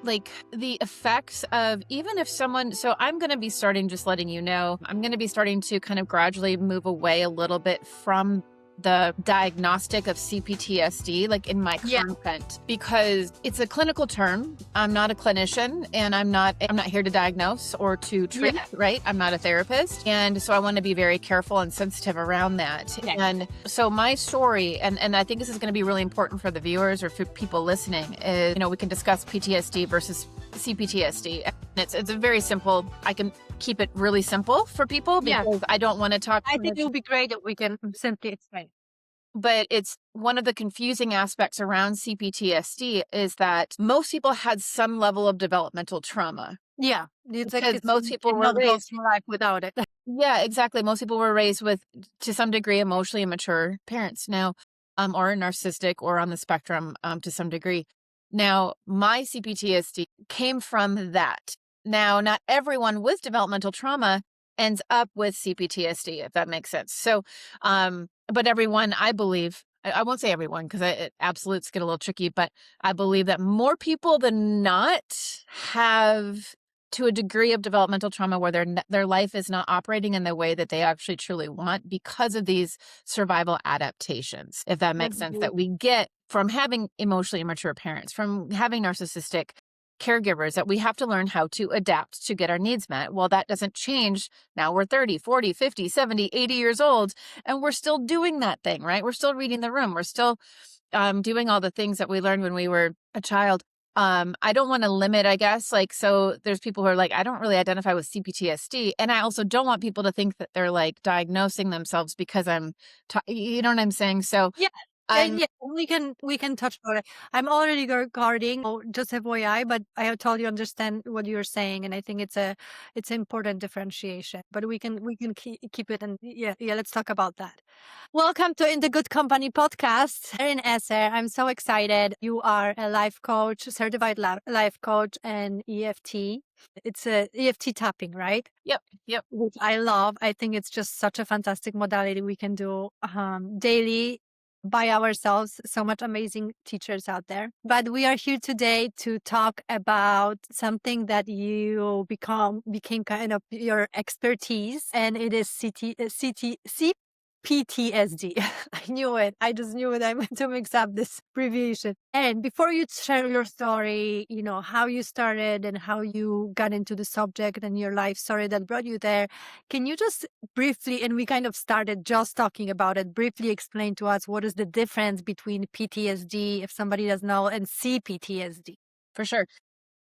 like the effects of even if someone, so I'm going to be starting, just letting you know, I'm going to be starting to kind of gradually move away a little bit from the diagnostic of CPTSD, like in my Yeah. content, because it's a clinical term. I'm not a clinician, and I'm not here to diagnose or to treat, right? I'm not a therapist. And so I want to be very careful and sensitive around that. Yeah. And so my story, and I think this is going to be really important for the viewers or for people listening, is, we can discuss PTSD versus CPTSD. And it's a very simple, I can keep it really simple for people because I don't want to talk. I think it would be great if we can simply explain. But it's one of the confusing aspects around CPTSD is that most people had some level of developmental trauma. Yeah. It's like Because most people were not go raised. through life without it. Yeah, exactly. Most people were raised with, to some degree, emotionally immature parents now, or narcissistic or on the spectrum to some degree. Now, my CPTSD came from that. Now, not everyone with developmental trauma ends up with CPTSD, if that makes sense. So, but everyone, I believe, I won't say everyone because absolutes get a little tricky, but I believe that more people than not have, to a degree of developmental trauma where their life is not operating in the way that they actually truly want because of these survival adaptations, if that makes sense, that we get from having emotionally immature parents, from having narcissistic caregivers, that we have to learn how to adapt to get our needs met. Well, that doesn't change. Now we're 30, 40, 50, 70, 80 years old, and we're still doing that thing, right? We're still reading the room. We're still doing all the things that we learned when we were a child. I don't want to limit, I guess, so there's people who are like, I don't really identify with CPTSD. And I also don't want people to think that they're like diagnosing themselves because you know what I'm saying? So Yeah, we can touch on it. I'm already guarding, just FYI, but I totally understand what you're saying, and I think it's an important differentiation. But we can keep it, and let's talk about that. Welcome to In the Good Company podcast, Erin Esser. I'm so excited. You are a life coach, certified life coach, and EFT. It's a EFT tapping, right? Yep. Which I love. I think it's just such a fantastic modality we can do daily by ourselves. So much amazing teachers out there. But we are here today to talk about something that you became kind of your expertise, and it is CPTSD. I knew it. I just knew it. I meant to mix up this abbreviation. And before you share your story, how you started and how you got into the subject and your life story that brought you there, can you just briefly, and we kind of started just talking about it, briefly explain to us what is the difference between PTSD, if somebody doesn't know, and CPTSD? For sure.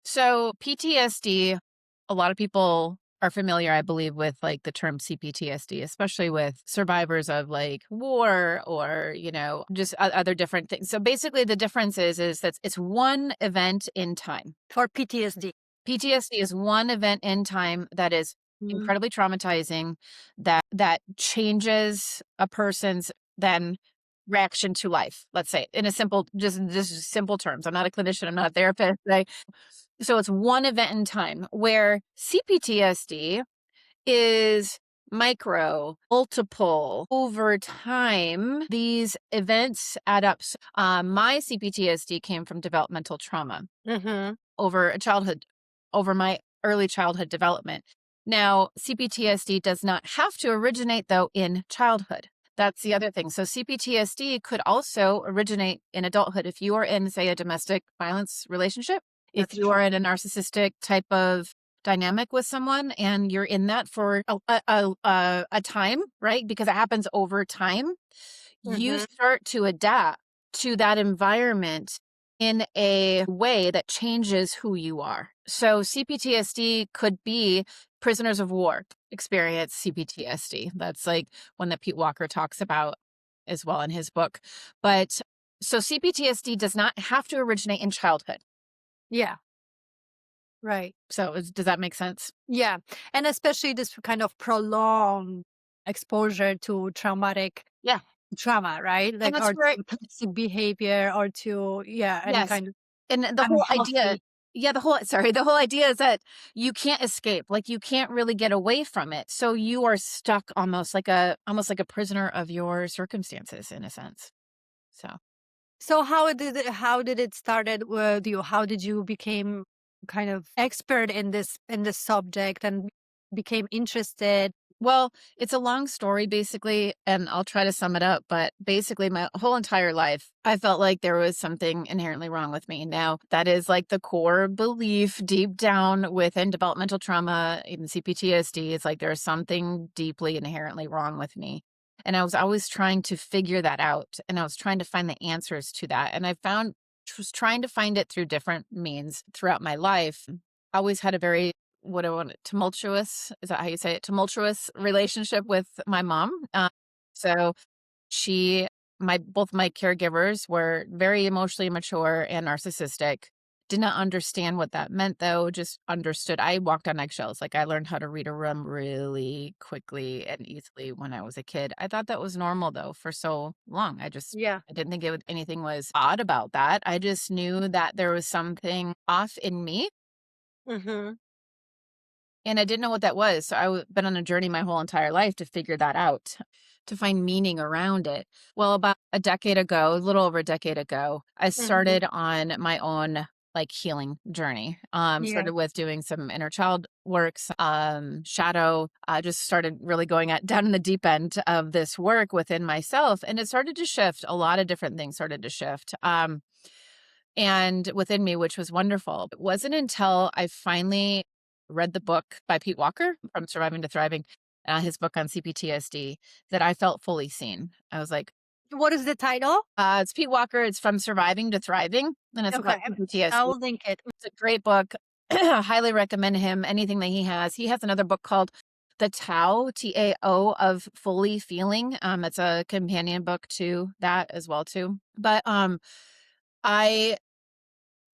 So PTSD, a lot of people are familiar, I believe, with the term CPTSD, especially with survivors of war or, just other different things. So basically the difference is that it's one event in time. For PTSD. PTSD is one event in time that is incredibly traumatizing, that changes a person's then reaction to life, let's say, in a simple, just simple terms. I'm not a clinician, I'm not a therapist. So it's one event in time, where CPTSD is micro, multiple, over time. These events add up. My CPTSD came from developmental trauma over my early childhood development. Now, CPTSD does not have to originate, though, in childhood. That's the other thing. So CPTSD could also originate in adulthood if you are in, say, a domestic violence relationship, if you are in a narcissistic type of dynamic with someone and you're in that for a time, right? Because it happens over time. You start to adapt to that environment in a way that changes who you are. So CPTSD could be prisoners of war experience CPTSD. That's one that Pete Walker talks about as well in his book. But so CPTSD does not have to originate in childhood. Yeah. Right. So does that make sense? Yeah. And especially this kind of prolonged exposure to traumatic trauma, right? And that's or right. to toxic behavior or to, any kind of. And the whole idea, the whole idea is that you can't escape. You can't really get away from it. So you are stuck almost like a prisoner of your circumstances in a sense. So how did it started with you? How did you became kind of expert in this subject and became interested? Well, it's a long story basically, and I'll try to sum it up. But basically, my whole entire life, I felt like there was something inherently wrong with me. Now, that is like the core belief deep down within developmental trauma, even CPTSD. It's like there's something deeply inherently wrong with me. And I was always trying to figure that out. And I was trying to find the answers to that. And I found, was trying to find it through different means throughout my life. I always had a very what do I want tumultuous, is that how you say it? Tumultuous relationship with my mom. So she my both my caregivers were very emotionally immature and narcissistic. Did not understand what that meant though, just understood. I walked on eggshells. Like I learned how to read a room really quickly and easily when I was a kid. I thought that was normal though for so long. Yeah. I didn't think anything was odd about that. I just knew that there was something off in me Mhm. and I didn't know what that was. So I've been on a journey my whole entire life to figure that out, to find meaning around it. Well, about a decade ago, a little over a decade ago, I Mhm. started on my own like healing journey. Yeah. Started with doing some inner child works, shadow. I just started really going down in the deep end of this work within myself, and it started to shift. A lot of different things started to shift. And within me, which was wonderful. It wasn't until I finally read the book by Pete Walker, From Surviving to Thriving, his book on CPTSD, that I felt fully seen. I was like, What is the title? it's Pete Walker. It's From Surviving to Thriving, and it's about Okay. I CPTSD. will link it. It's a great book. Highly recommend him. Anything that he has. He has another book called The Tao, Tao of Fully Feeling. It's a companion book to that as well too. But I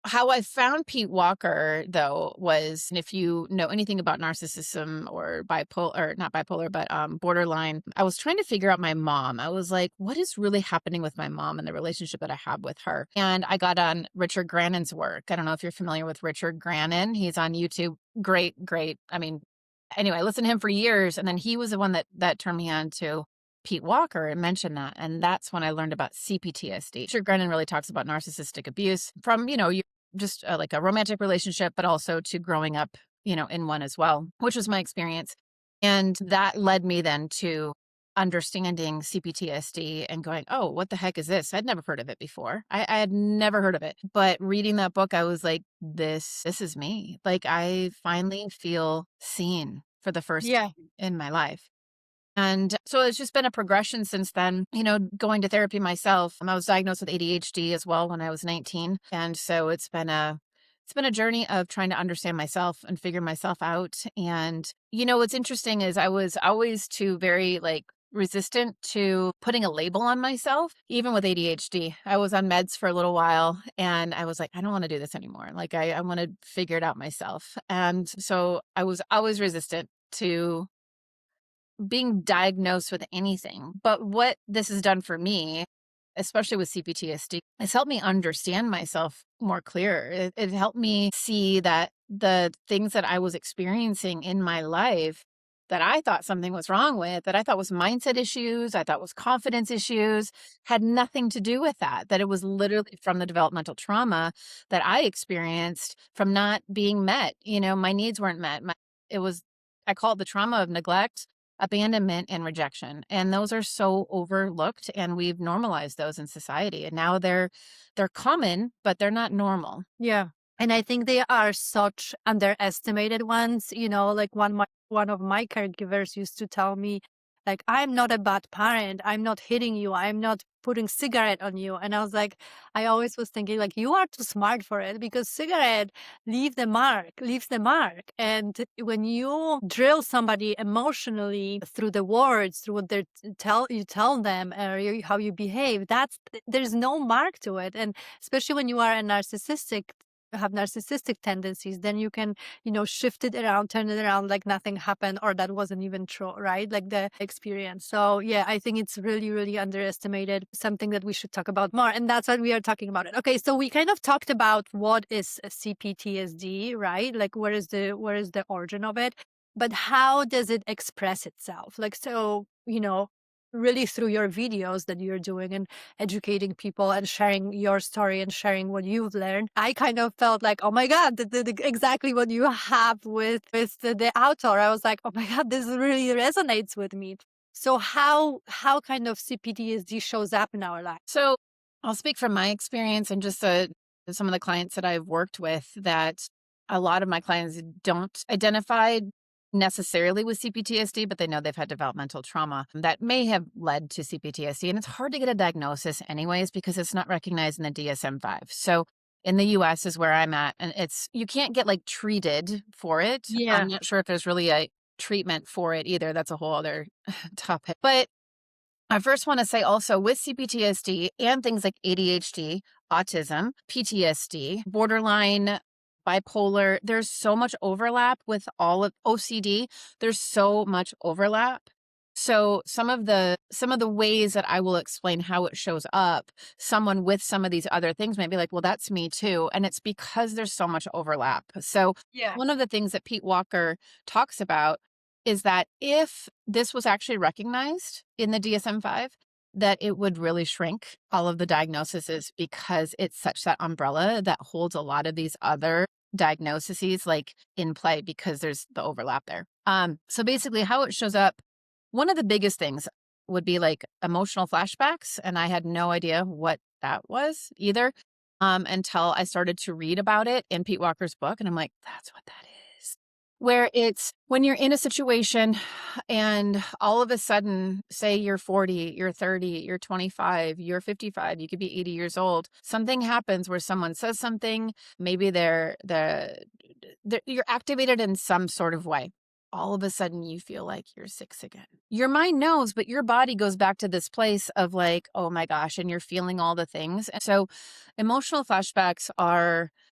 how I found Pete Walker, though, was and if you know anything about narcissism or bipolar, or not bipolar, but borderline, I was trying to figure out my mom. I was like, what is really happening with my mom and the relationship that I have with her? And I got on Richard Grannon's work. I don't know if you're familiar with Richard Grannon. He's on YouTube. Great, great. I mean, anyway, I listened to him for years, and then he was the one that turned me on to Pete Walker and mentioned that. And that's when I learned about CPTSD. Richard Grennan really talks about narcissistic abuse from, you just like a romantic relationship, but also to growing up, in one as well, which was my experience. And that led me then to understanding CPTSD and going, oh, what the heck is this? I'd never heard of it before. I had never heard of it. But reading that book, I was like, this is me. Like I finally feel seen for the first Yeah. time in my life. And so it's just been a progression since then, going to therapy myself. I was diagnosed with ADHD as well when I was 19. And so it's been a journey of trying to understand myself and figure myself out. And what's interesting is I was always too very like resistant to putting a label on myself, even with ADHD. I was on meds for a little while and I was like, I don't want to do this anymore. Like I want to figure it out myself. And so I was always resistant to being diagnosed with anything. But what this has done for me, especially with CPTSD, has helped me understand myself more clear. It helped me see that the things that I was experiencing in my life that I thought something was wrong with, that I thought was mindset issues, I thought was confidence issues, had nothing to do with that. That it was literally from the developmental trauma that I experienced from not being met. My needs weren't met. It was, I call it the trauma of neglect, abandonment, and rejection. And those are so overlooked and we've normalized those in society. And now they're common, but they're not normal. Yeah. And I think they are such underestimated ones. Like one of my caregivers used to tell me, like, I'm not a bad parent. I'm not hitting you. I'm not putting cigarette on you. And I was like, I always was thinking, like, you are too smart for it because cigarette leaves the mark. And when you drill somebody emotionally through the words, through what you tell them, or how you behave, there's no mark to it. And especially when you are a have narcissistic tendencies, then you can, shift it around, turn it around like nothing happened or that wasn't even true, right? Like the experience. So yeah, I think it's really, really underestimated, something that we should talk about more. And that's what we are talking about it. Okay, so we kind of talked about what is a CPTSD, right? Like where is the origin of it? But how does it express itself? Like, so, really through your videos that you're doing and educating people and sharing your story and sharing what you've learned, I kind of felt like, oh my God, exactly what you have with the author. I was like, oh my God, this really resonates with me. So how kind of CPTSD shows up in our life? So I'll speak from my experience and just some of the clients that I've worked with, that a lot of my clients don't identify necessarily with CPTSD, but they know they've had developmental trauma that may have led to CPTSD. And it's hard to get a diagnosis anyways, because it's not recognized in the DSM-5. So in the US is where I'm at, and you can't get like treated for it. I'm Yeah. not sure if there's really a treatment for it either. That's a whole other topic. But I first want to say also, with CPTSD and things like ADHD, autism, PTSD, borderline, bipolar, there's so much overlap with all of OCD. There's so much overlap. So some of the ways that I will explain how it shows up, someone with some of these other things might be like, well, that's me too. And it's because there's so much overlap. So Yeah. one of the things that Pete Walker talks about is that if this was actually recognized in the DSM-5, that it would really shrink all of the diagnoses, because it's such that umbrella that holds a lot of these other diagnoses like in play, because there's the overlap there. So basically how it shows up, one of the biggest things would be like emotional flashbacks. And I had no idea what that was either, until I started to read about it in Pete Walker's book. And I'm like, that's what that is. Where it's when you're in a situation and all of a sudden, say you're 40, you're 30, you're 25, you're 55, you could be 80 years old. Something happens where someone says something, maybe you're activated in some sort of way. All of a sudden you feel like you're 6 again. Your mind knows, but your body goes back to this place of like, oh my gosh, and you're feeling all the things. And so emotional flashbacks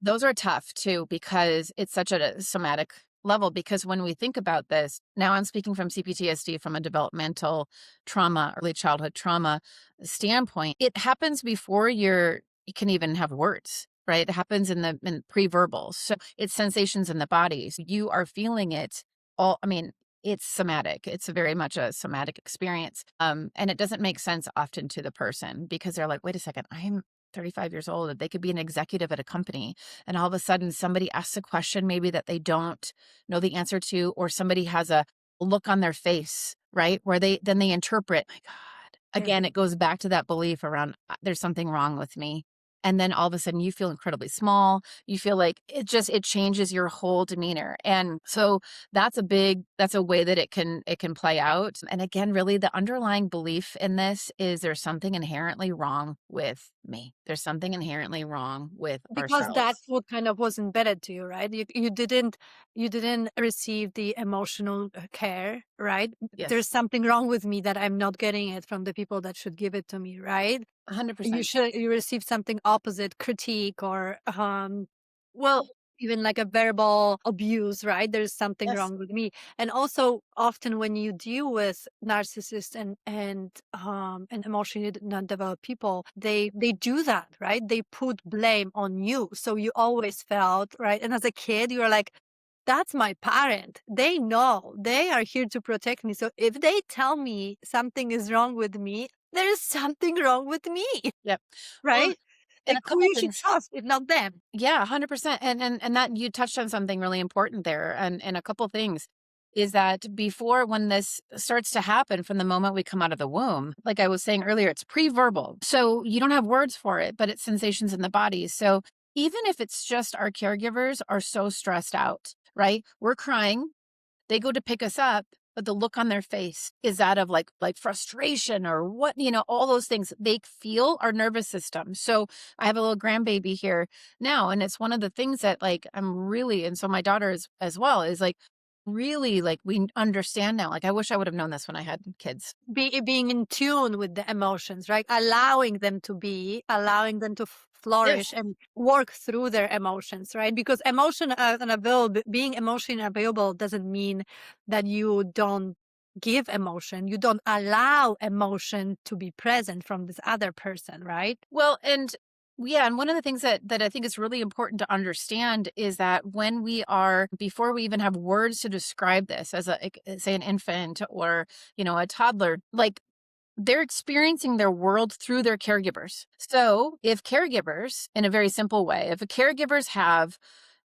those are tough too, because it's such a somatic level. Because when we think about this, now I'm speaking from CPTSD, from a developmental trauma, early childhood trauma standpoint, it happens before you can even have words. Right? It happens in pre-verbal. So it's sensations in the body. So you are feeling it I mean, it's somatic. It's very much a somatic experience. And it doesn't make sense often to the person, because they're like, wait a second, I'm 35 years old. They could be an executive at a company. And all of a sudden somebody asks a question maybe that they don't know the answer to, or somebody has a look on their face, right? Where they interpret, my God. Again, it goes back to that belief around there's something wrong with me. And then all of a sudden you feel incredibly small. You feel like it changes your whole demeanor. And so that's a way that it can play out. And again, really the underlying belief in this is there's something inherently wrong with me. There's something inherently wrong with Because that's ourselves. what kind of was embedded to you, right? You didn't receive the emotional care, right? There's Yes. something wrong with me that I'm not getting it from the people that should give it to me, right? You 100%. should you receive something opposite, critique or Well, even like a verbal abuse, right? There's something yes. wrong with me. And also often when you deal with narcissists and emotionally not developed people, they do that, right? They put blame on you. So you always felt, right? And as a kid, you're like, that's my parent. They know they are here to protect me. So if they tell me something is wrong with me, there is something wrong with me, Yep. Well, right? and Like a who couple you should things. trust if not them. Yeah, 100%. And that you touched on something really important there. And a couple things is that before, when this starts to happen from the moment we come out of the womb, like I was saying earlier, it's pre-verbal. So you don't have words for it, but it's sensations in the body. So even if it's just our caregivers are so stressed out, right? We're crying, they go to pick us up, but the look on their face is that of like frustration or what, all those things. They feel our nervous system. So I have a little grandbaby here now, and it's one of the things that like I'm really, and so my daughter is as well, is like really like we understand now. Like I wish I would have known this when I had kids. Being in tune with the emotions, right? Allowing them to flourish Yes. and work through their emotions, right? Because being emotionally available doesn't mean that you don't give emotion. You don't allow emotion to be present from this other person, right? Well, and yeah, and one of the things that I think is really important to understand is that when before we even have words to describe this as say an infant or, a toddler, like they're experiencing their world through their caregivers. So if caregivers, in a very simple way, if caregivers have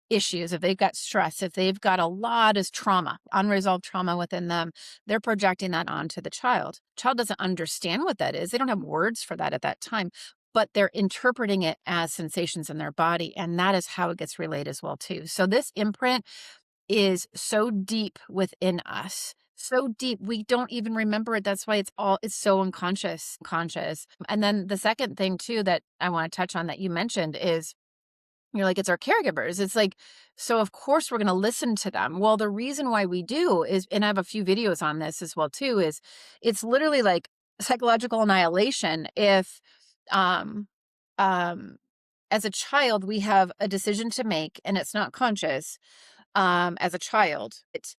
issues, if they've got stress, if they've got a lot of trauma, unresolved trauma within them, they're projecting that onto the child. Child doesn't understand what that is. They don't have words for that at that time, but they're interpreting it as sensations in their body. And that is how it gets relayed as well, too. So this imprint is so deep within us. So deep, we don't even remember it. That's why it's so conscious. And then the second thing too that I want to touch on that you mentioned is you're like, it's our caregivers. It's like, so of course we're going to listen to them. Well, the reason why we do is, and I have a few videos on this as well too, is it's literally like psychological annihilation. If, um, um, as a child, we have a decision to make and it's not conscious. As a child, it's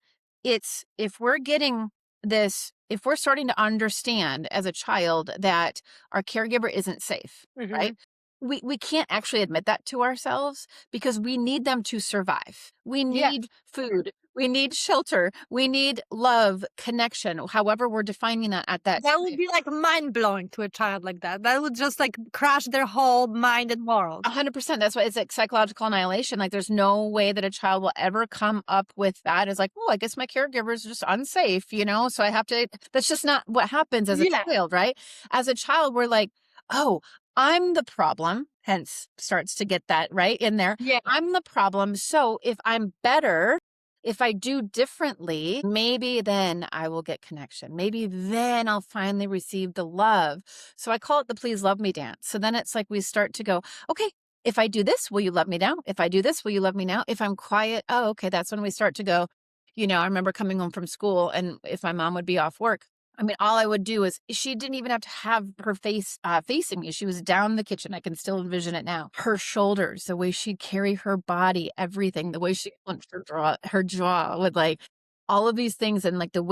if we're getting this, if we're starting to understand as a child that our caregiver isn't safe, right? Mhm. We can't actually admit that to ourselves because we need them to survive. We Yeah. need food. We need shelter. We need love, connection, however we're defining that at that That would time. be, like, mind-blowing to a child like that. That would just, like, crash their whole mind and world. 100%. That's why it's like psychological annihilation. Like, there's no way that a child will ever come up with that. It's like, oh, I guess my caregiver is just unsafe, so I have to. That's just not what happens as a Yeah. child, right? As a child, we're like, oh, I'm the problem. Hence, starts to get that right in there. Yeah. I'm the problem. So if I'm better, if I do differently, maybe then I will get connection. Maybe then I'll finally receive the love. So I call it the please love me dance. So then it's like we start to go, okay, if I do this, will you love me now? If I do this, will you love me now? If I'm quiet, oh, okay, that's when we start to go. I remember coming home from school and if my mom would be off work, I mean, all I would do is she didn't even have to have her face facing me. She was down the kitchen. I can still envision it now. Her shoulders, the way she'd carry her body, everything, the way she clenched her jaw with like all of these things and like the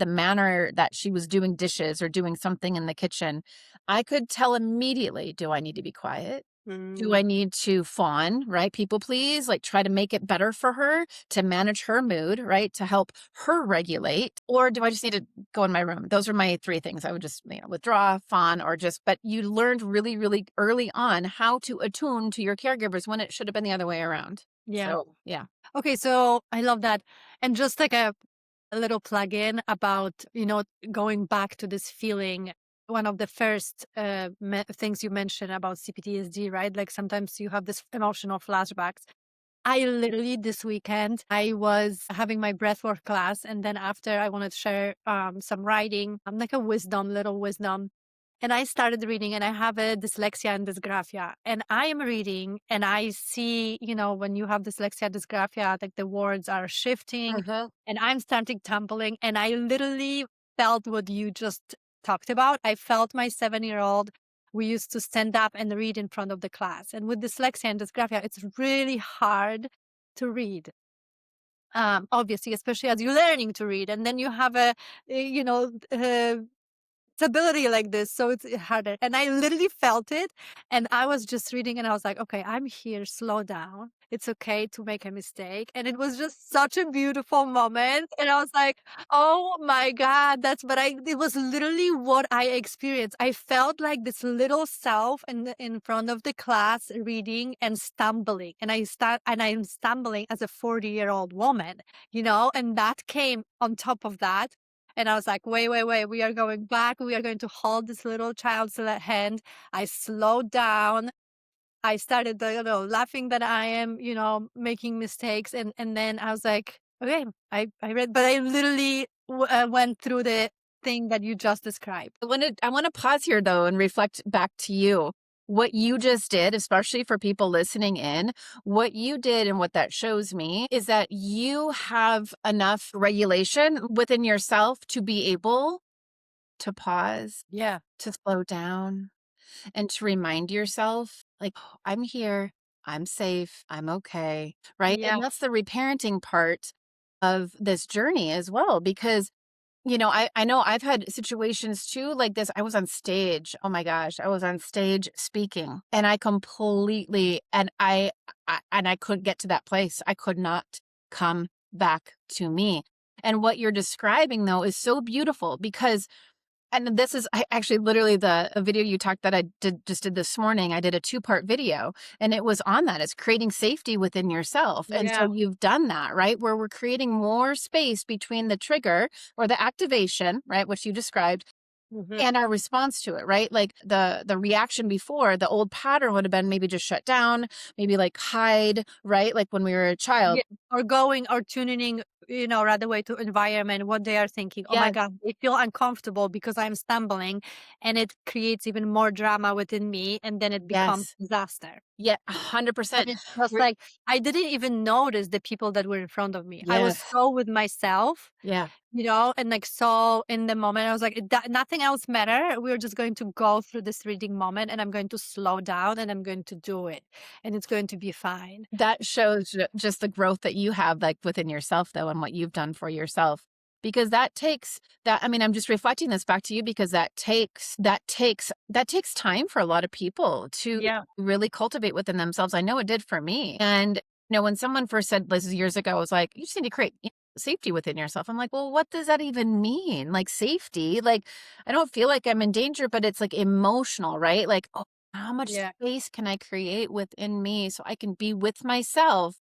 manner that she was doing dishes or doing something in the kitchen. I could tell immediately, do I need to be quiet? Do Mm. I need to fawn, right? People please, like try to make it better for her to manage her mood, right? To help her regulate. Or do I just need to go in my room? Those are my three things. I would just, withdraw, fawn, or just, but you learned really, really early on how to attune to your caregivers when it should have been the other way around. Yeah. So, yeah. Okay, so I love that. And just like a little plug-in about, going back to this feeling. One of the first things you mentioned about CPTSD, right? Like sometimes you have this emotional flashbacks. I literally this weekend I was having my breathwork class, and then after I wanted to share some writing, like a little wisdom. And I started reading, and I have a dyslexia and dysgraphia. And I am reading, and I see, when you have dyslexia, dysgraphia, like the words are shifting, Mhm. and I'm starting tumbling. And I literally felt what you just talked about. I felt my 7-year-old. We used to stand up and read in front of the class. And with dyslexia and dysgraphia, it's really hard to read. Obviously, especially as you're learning to read, and then you have ability like this, so it's harder. And I literally felt it, and I was just reading, and I was like, okay, I'm here, slow down. It's okay to make a mistake. And it was just such a beautiful moment. And I was like, oh my God, it was literally what I experienced. I felt like this little self in front of the class reading and stumbling. And I'm stumbling as a 40-year-old woman, and that came on top of that. And I was like, wait, wait, wait, we are going back. We are going to hold this little child's hand. I slowed down. I started, laughing that I am, making mistakes. And then I was like, okay, I read, but I literally went through the thing that you just described. I want to pause here though and reflect back to you. What you just did, especially for people listening in, what you did and what that shows me is that you have enough regulation within yourself to be able to pause, Yeah. to slow down, and to remind yourself, like, "Oh, I'm here, I'm safe, I'm okay," right? Yeah. And that's the reparenting part of this journey as well, because I know I've had situations too like this. I was on stage. Oh my gosh, I was on stage speaking and I completely and I couldn't get to that place. I could not come back to me. And what you're describing though is so beautiful because And this is I actually literally the a video you talked that I did this morning, I did a two-part video, and it was on that. It's creating safety within yourself. And Yeah. so you've done that, right? Where we're creating more space between the trigger or the activation, right, which you described, Mhm. and our response to it, right? Like the reaction before, the old pattern would have been maybe just shut down, maybe like hide, right? Like when we were a child. Yeah, or going or tuning in, right away to environment, what they are thinking. Oh my Yes, God, they feel uncomfortable because I'm stumbling, and it creates even more drama within me, and then it becomes yes. disaster. Yeah, And 100%. it's just like I didn't even notice the people that were in front of me. I was Yes. so with myself, Yeah. and like so in the moment. I was like, nothing else matter. We're just going to go through this reading moment, and I'm going to slow down, and I'm going to do it, and it's going to be fine. That shows just the growth that you have, like, within yourself, though, and what you've done for yourself. Because that takes that I mean, I'm just reflecting this back to you because that takes time for a lot of people to Yeah. really cultivate within themselves. I know it did for me. And, when someone first said this years ago, I was like, "You just need to create, safety within yourself." I'm like, "Well, what does that even mean? Like, safety? Like, I don't feel like I'm in danger, but it's, like, emotional, right? Like, oh, how much Yeah. space can I create within me so I can be with myself,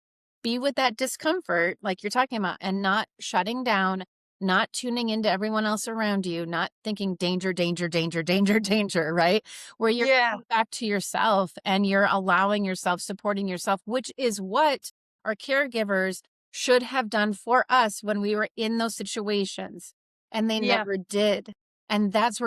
be with that discomfort, like you're talking about, and not shutting down, not tuning into everyone else around you, not thinking danger, danger, danger, danger, danger, right? Where you're Yeah. coming back to yourself and you're allowing yourself, supporting yourself, which is what our caregivers should have done for us when we were in those situations. And they Yeah. never did. And that's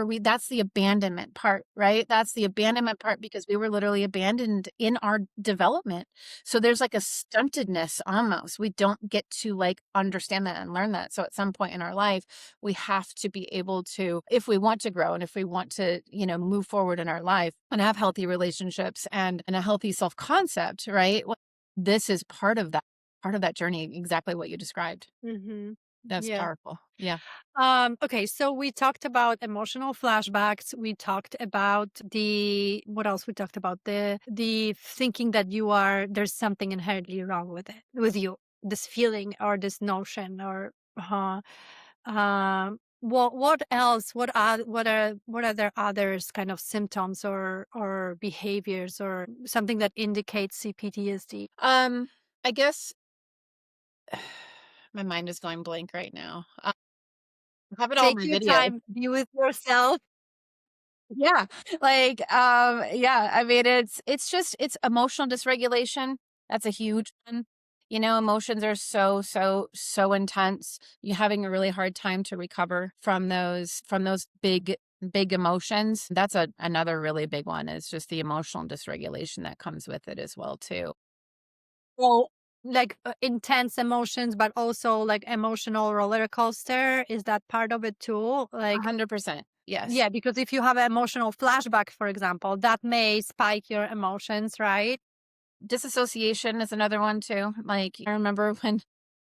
the abandonment part, right? That's the abandonment part because we were literally abandoned in our development. So there's like a stuntedness almost. We don't get to like understand that and learn that. So at some point in our life, we have to be able to, if we want to grow and if we want to, move forward in our life and have healthy relationships and a healthy self concept, right? Well, this is part of that journey, exactly what you described. Mhm. That's Yeah. powerful. Yeah. Okay, so we talked about emotional flashbacks. We talked about the what else? We talked about the thinking that there's something inherently wrong with you. This feeling or this notion or what else? What are there others kind of symptoms or behaviors or something that indicates CPTSD? I guess my mind is going blank right now. I have it all in Take my your videos. time, be with yourself. Yeah. Like, yeah, I mean, it's emotional dysregulation. That's a huge one. Emotions are so, so, so intense. You're having a really hard time to recover from those big, big emotions. That's another really big one is just the emotional dysregulation that comes with it as well, too. Well, like, intense emotions, but also, like, emotional roller coaster, is that part of it too? Like 100%. Yes. yeah, because if you have an emotional flashback, for example, that may spike your emotions, right? Disassociation is another one too. Like, I remember when,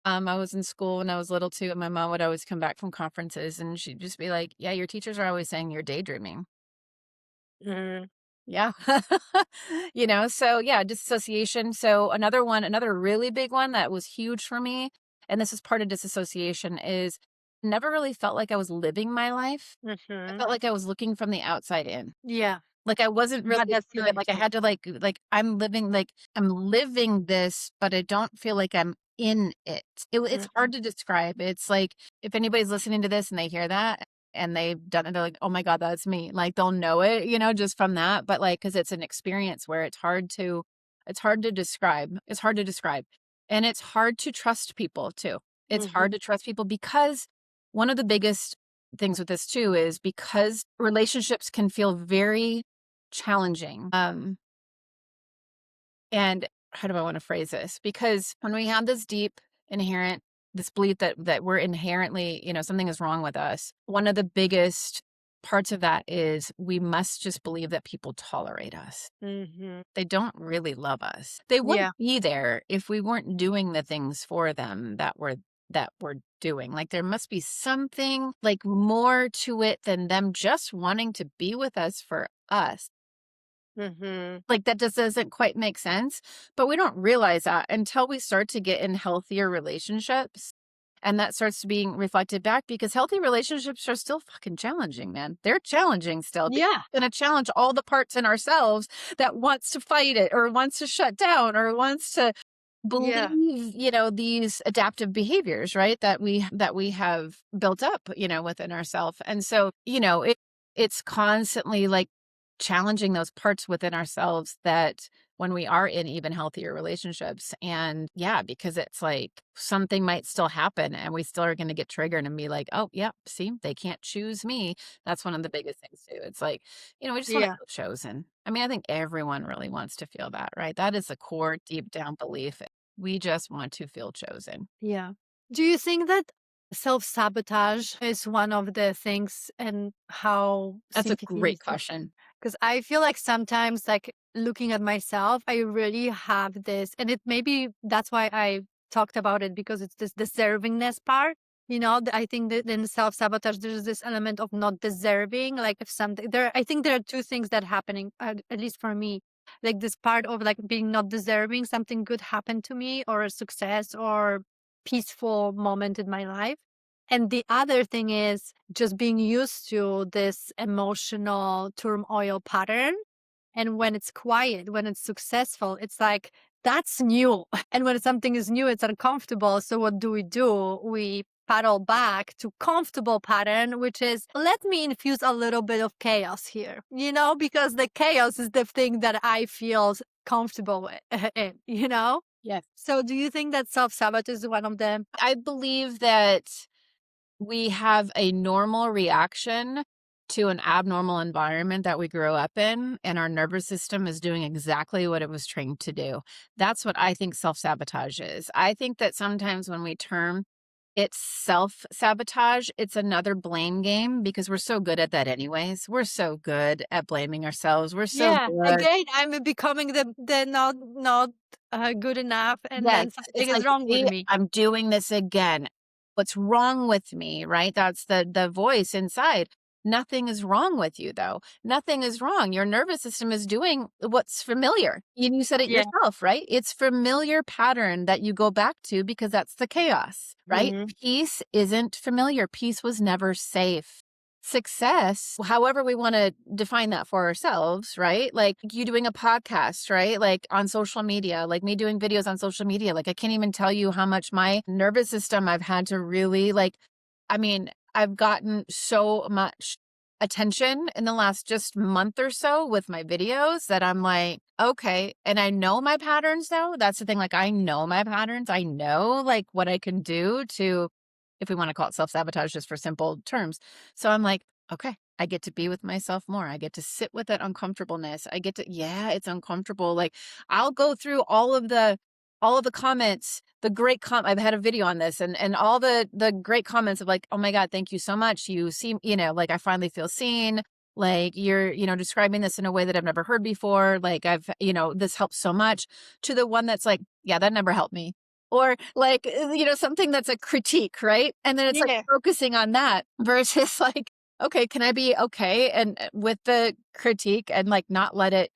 I was in school when I was little too, and my mom would always come back from conferences, and she'd just be like, "Yeah, your teachers are always saying you're daydreaming." Mhm. Yeah. So, yeah, disassociation. So another really big one that was huge for me, and this is part of disassociation, is never really felt like I was living my life. I Mhm. felt like I was looking from the outside in. Yeah, Like, I wasn't I had really that part of it, feeling like, I too. had to, I'm living this, but I don't feel like I'm in it. It's Mhm. hard to describe. It's like, if anybody's listening to this and they hear that and they've done it, they're like, "Oh my god, that's me." Like, they'll know it, just from that, but, like, because it's an experience where it's hard to describe. It's hard to describe, and it's hard to trust people too. It's hard Mhm. to trust people because one of the biggest things with this too is because relationships can feel very challenging. And how do I want to phrase this? Because when we have this deep inherent this belief that we're inherently, something is wrong with us, one of the biggest parts of that is we must just believe that people tolerate us. Mhm. They don't really love us. They wouldn't Yeah. be there if we weren't doing the things for them that we're doing. Like, there must be something like more to it than them just wanting to be with us for us. Mhm. Like, that just doesn't quite make sense, but we don't realize that until we start to get in healthier relationships And that starts being reflected back because healthy relationships are still fucking challenging, man. They're challenging still. Yeah. Going to challenge all the parts in ourselves that wants to fight it or wants to shut down or wants to Yeah. believe, these adaptive behaviors, right? That we have built up, within ourselves. And so, it's constantly like challenging those parts within ourselves that when we are in even healthier relationships. And yeah, because it's like something might still happen and we still are going to get triggered and be like, oh, yeah, see, they can't choose me. That's one of the biggest things too. It's like, we just want to Yeah. feel chosen. I mean, I think everyone really wants to feel that, right? That is a core deep down belief. We just want to feel chosen. Yeah. Do you think that self-sabotage is one of the things and how That's a great CPTSD? question. Because I feel like sometimes, like looking at myself, I really have this, and it maybe that's why I talked about it because it's this deservingness part. I think that in self sabotage, there's this element of not deserving. Like if something there, I think there are two things that happening, at least for me, like this part of like being not deserving something good happened to me or a success or peaceful moment in my life. And the other thing is just being used to this emotional turmoil pattern. And when it's quiet, when it's successful, it's like, that's new. And when something is new, it's uncomfortable. So what do? We paddle back to comfortable pattern, which is let me infuse a little bit of chaos here, because the chaos is the thing that I feel comfortable with in. Yes. So do you think that self-sabotage is one of them? I believe that we have a normal reaction to an abnormal environment that we grew up in, and our nervous system is doing exactly what it was trained to do. That's what I think self sabotage is. I think that sometimes when we term it self sabotage, it's another blame game because we're so good at that, anyways. We're so good at blaming ourselves. We're so Yeah, good. again, I'm becoming the not good enough, and Yes, then something it's is like, wrong with "See, me. I'm doing this again. What's wrong with me?" Right? That's the voice inside. Nothing is wrong with you, though. Nothing is wrong. Your nervous system is doing what's familiar. You said it Yeah. yourself, right? It's familiar pattern that you go back to because that's the chaos, right? Mhm. Peace isn't familiar. Peace was never safe. Success, however we want to define that for ourselves, right? Like you doing a podcast, right? Like on social media, like me doing videos on social media. Like I can't even tell you how much my nervous system I've had to really I mean, I've gotten so much attention in the last just month or so with my videos that I'm like, okay. And I know my patterns though. That's the thing. Like I know my patterns. I know like what I can do to, if we want to call it self sabotage just for simple terms. So I'm like, okay, I get to be with myself more. I get to sit with that uncomfortableness. I get to, yeah, it's uncomfortable. Like I'll go through all of the comments, the great I've had a video on this and all the great comments of like, oh my God, thank you so much. You seem, like I finally feel seen. Like you're, describing this in a way that I've never heard before. Like this helps so much, to the one that's like, yeah, that never helped me. Or like, something that's a critique, right? And then it's like Yeah. focusing on that versus like, okay, can I be okay and with the critique and like not let it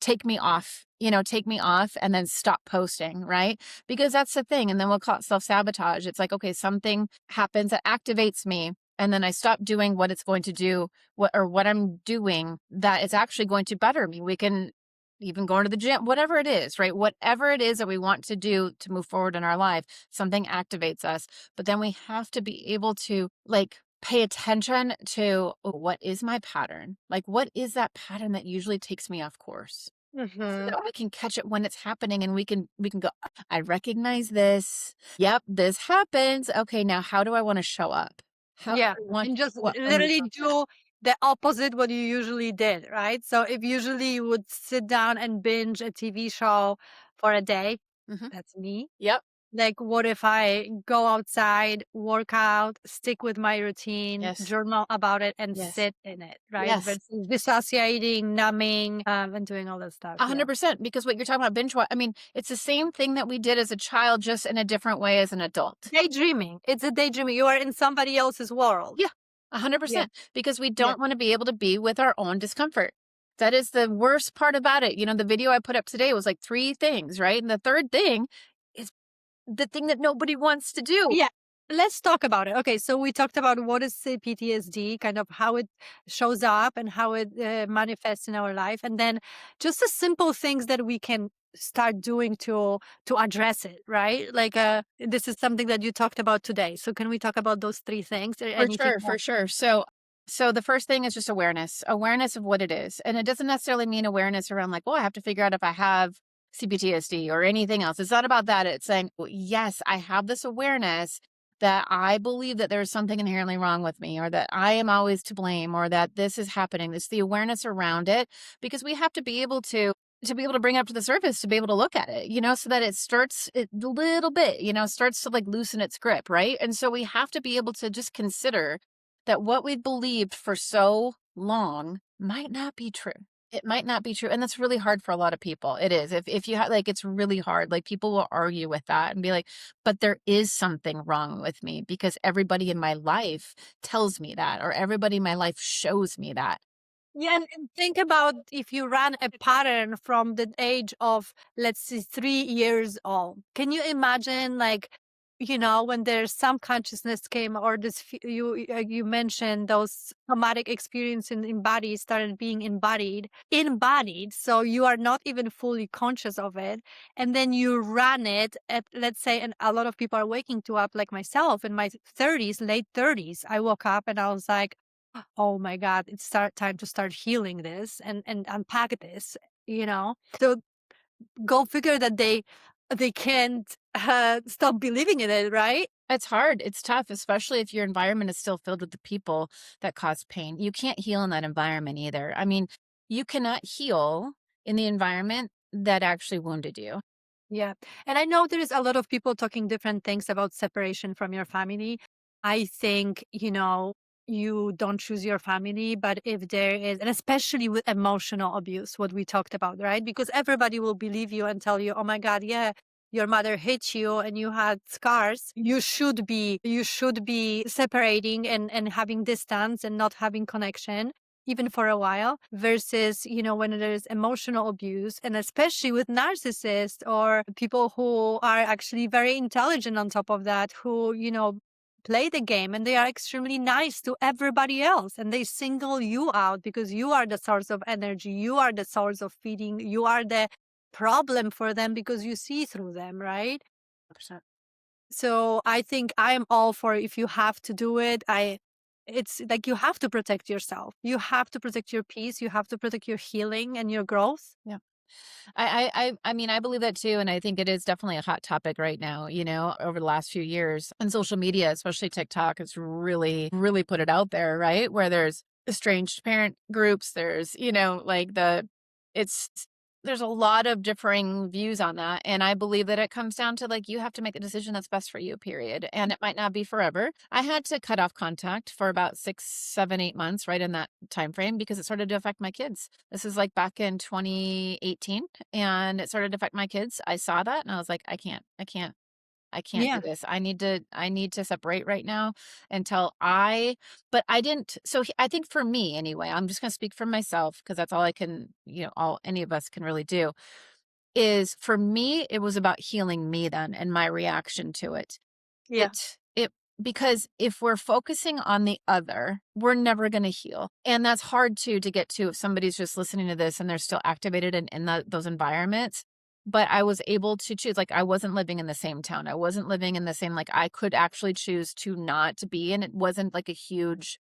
take me off and then stop posting, right? Because that's the thing. And then we'll call it self sabotage. It's like, okay, something happens that activates me. And then I stop doing what it's going to do, what I'm doing that is actually going to better me. We can even go into the gym, whatever it is, right? Whatever it is that we want to do to move forward in our life, something activates us. But then we have to be able to like pay attention to, oh, what is my pattern? Like, what is that pattern that usually takes me off course? So Mhm. that I can catch it when it's happening and we can go, I recognize this. Yep, this happens. Okay, now how do I want to show up? How do Yeah, I want and to just show up when we literally want that? do the opposite what you usually did, right? So if usually you would sit down and binge a TV show for a day, Mhm. that's me. Yep. Like, what if I go outside, work out, stick with my routine, Yes. journal about it, and Yes. sit in it, right? Yes. Versus dissociating, numbing, and doing all that stuff. Yeah. 100%, because what you're talking about binge watch, I mean, it's the same thing that we did as a child, just in a different way as an adult. Daydreaming. It's a daydreaming. You are in somebody else's world. Yeah, Yeah. 100%, because we Yeah. don't want to be able to be with our own discomfort. That is the worst part about it. The video I put up today was like 3 things, right? And the third thing is the thing that nobody wants to do. Yeah. let's talk about it. Okay, so we talked about what is PTSD, kind of how it shows up and how it manifests in our life, and then just the simple things that we can start doing to address it, right? Like, this is something that you talked about today. So can we talk about those three things or For anything sure, more? for sure. So the first thing is just awareness, awareness of what it is. And it doesn't necessarily mean awareness around like, oh, I have to figure out if I have CPTSD or anything else. It's not about that. It's saying, well, yes, I have this awareness that I believe that there's something inherently wrong with me, or that I am always to blame, or that this is happening. It's the awareness around it, because we have to be able to bring it up to the surface, to be able to look at it, so that it starts it a little bit, starts to like loosen its grip, right? And so we have to be able to just consider that what we've believed for so long might not be true. It might not be true. And that's really hard for a lot of people. It is. If you have, like, it's really hard. Like, people will argue with that and be like, but there is something wrong with me because everybody in my life tells me that, or everybody in my life shows me that. Yeah, and think about if you run a pattern from the age of, let's say, 3 years old. Can you imagine, like, when there's some consciousness came, or this, you mentioned those traumatic experience in body started being embodied, so you are not even fully conscious of it, and then you run it at, let's say, and a lot of people are waking to up, like myself in my 30s, late 30s. I woke up and I was like, oh my god, it's time to start healing this and unpack this, so go figure that they can't stop believing in it, right? It's hard. It's tough, especially if your environment is still filled with the people that cause pain. You can't heal in that environment either. I mean, you cannot heal in the environment that actually wounded you. Yeah. And I know there's a lot of people talking different things about separation from your family. I think, you don't choose your family, but if there is, and especially with emotional abuse, what we talked about, right? Because everybody will believe you and tell you, oh my God, yeah, your mother hit you and you had scars. You should be separating and having distance and not having connection even for a while, versus when there's emotional abuse, and especially with narcissists or people who are actually very intelligent on top of that, who play the game and they are extremely nice to everybody else, and they single you out because you are the source of energy, you are the source of feeding, you are the problem for them because you see through them, right? 100%. So I think I am all for, if you have to do it, it's like you have to protect yourself. You have to protect your peace. You have to protect your healing and your growth. Yeah. I mean, I believe that too, and I think it is definitely a hot topic right now, over the last few years. And social media, especially TikTok, has really, really put it out there, right? Where there's estranged parent groups, there's, like it's there's a lot of differing views on that. And I believe that it comes down to like you have to make a decision that's best for you, period. And it might not be forever. I had to cut off contact for about 6, 7, 8 months, right in that time frame, because it started to affect my kids. This is like back in 2018, and it started to affect my kids. I saw that and I was like, I can't do Yeah. this. I need to separate right now until but I didn't. So I think for me anyway, I'm just going to speak for myself because that's all I can, all any of us can really do, is for me, it was about healing me then and my reaction to it. Yeah. It because if we're focusing on the other, we're never gonna heal, and that's hard to get to if somebody's just listening to this and they're still activated in those environments. But I was able to choose, like, I wasn't living in the same town, I wasn't living in the same, like, I could actually choose to not be, and it wasn't, like, a huge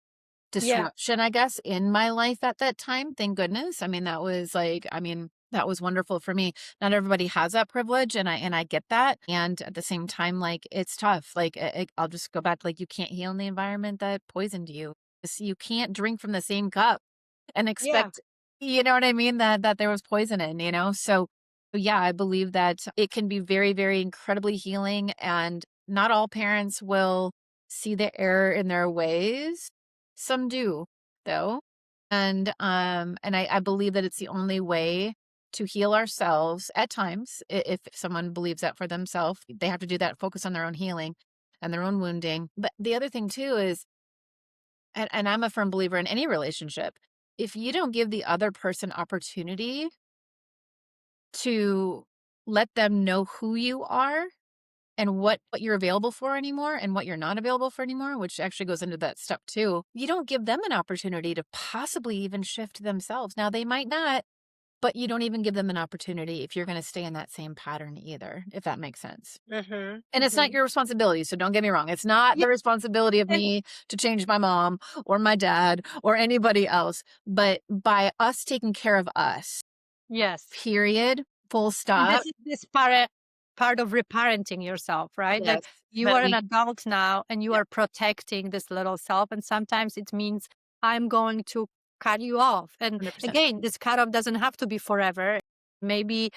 Yeah. disruption, I guess, in my life at that time, thank goodness. That was wonderful for me. Not everybody has that privilege, and I get that, and at the same time, like, it's tough, like, I'll just go back, like, you can't heal in the environment that poisoned you. You can't drink from the same cup and Yeah. expect, you know what I mean, that there was poison in, so, yeah, I believe that it can be very, very incredibly healing, and not all parents will see the error in their ways. Some do, though, and I believe that it's the only way to heal ourselves at times. If someone believes that for themselves, they have to do that, focus on their own healing and their own wounding. But the other thing too is, and I'm a firm believer in any relationship, if you don't give the other person opportunity to let them know who you are, and what you're available for anymore and what you're not available for anymore, which actually goes into that step too. You don't give them an opportunity to possibly even shift themselves. Now, they might not, but you don't even give them an opportunity if you're going to stay in that same pattern either, if that makes sense. Mhm, And it's not mhm. your responsibility, so don't get me wrong. It's not Yeah, the responsibility of and me to change my mom or my dad or anybody else, but by us taking care of us, yes. period, full And stop. this is this part of reparenting yourself, right? Like, Yes, you that are an we adult now and you yeah, are protecting this little self, and sometimes it means I'm going to cut you off. And 100%. again, this cut off doesn't have to be forever. Maybe,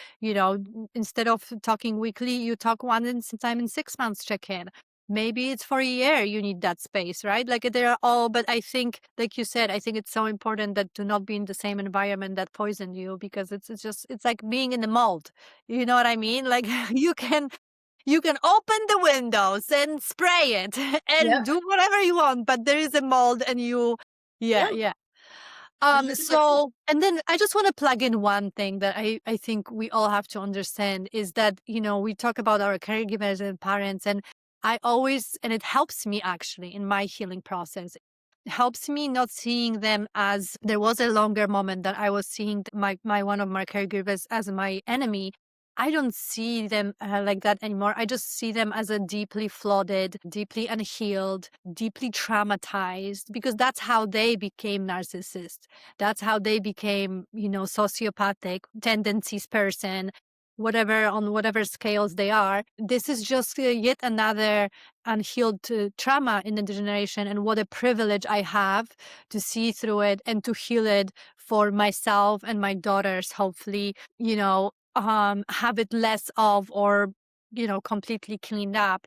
instead of talking weekly, you talk one in sometime in 6 months check in. Maybe it's for a year you need that space, right? Like they're all, but I think, like you said, I think it's so important that to not be in the same environment that poisoned you, because it's like being in the mold. You know what I mean? Like you can open the windows and spray it Yeah, and do whatever you want, but there is a mold and yeah, yeah, yeah. 100%. So, and then I just want to plug in one thing that I think we all have to understand is that, we talk about our caregivers and parents, and and it helps me actually in my healing process. It helps me not seeing them as, there was a longer moment that I was seeing my one of my caregivers as my enemy. I don't see them like that anymore. I just see them as a deeply flooded, deeply unhealed, deeply traumatized, because that's how they became narcissists. That's how they became, sociopathic tendencies person, whatever, on whatever scales they are. This is just yet another unhealed trauma in the generation. And what a privilege I have to see through it and to heal it for myself and my daughters, hopefully, have it less of, or, completely cleaned up,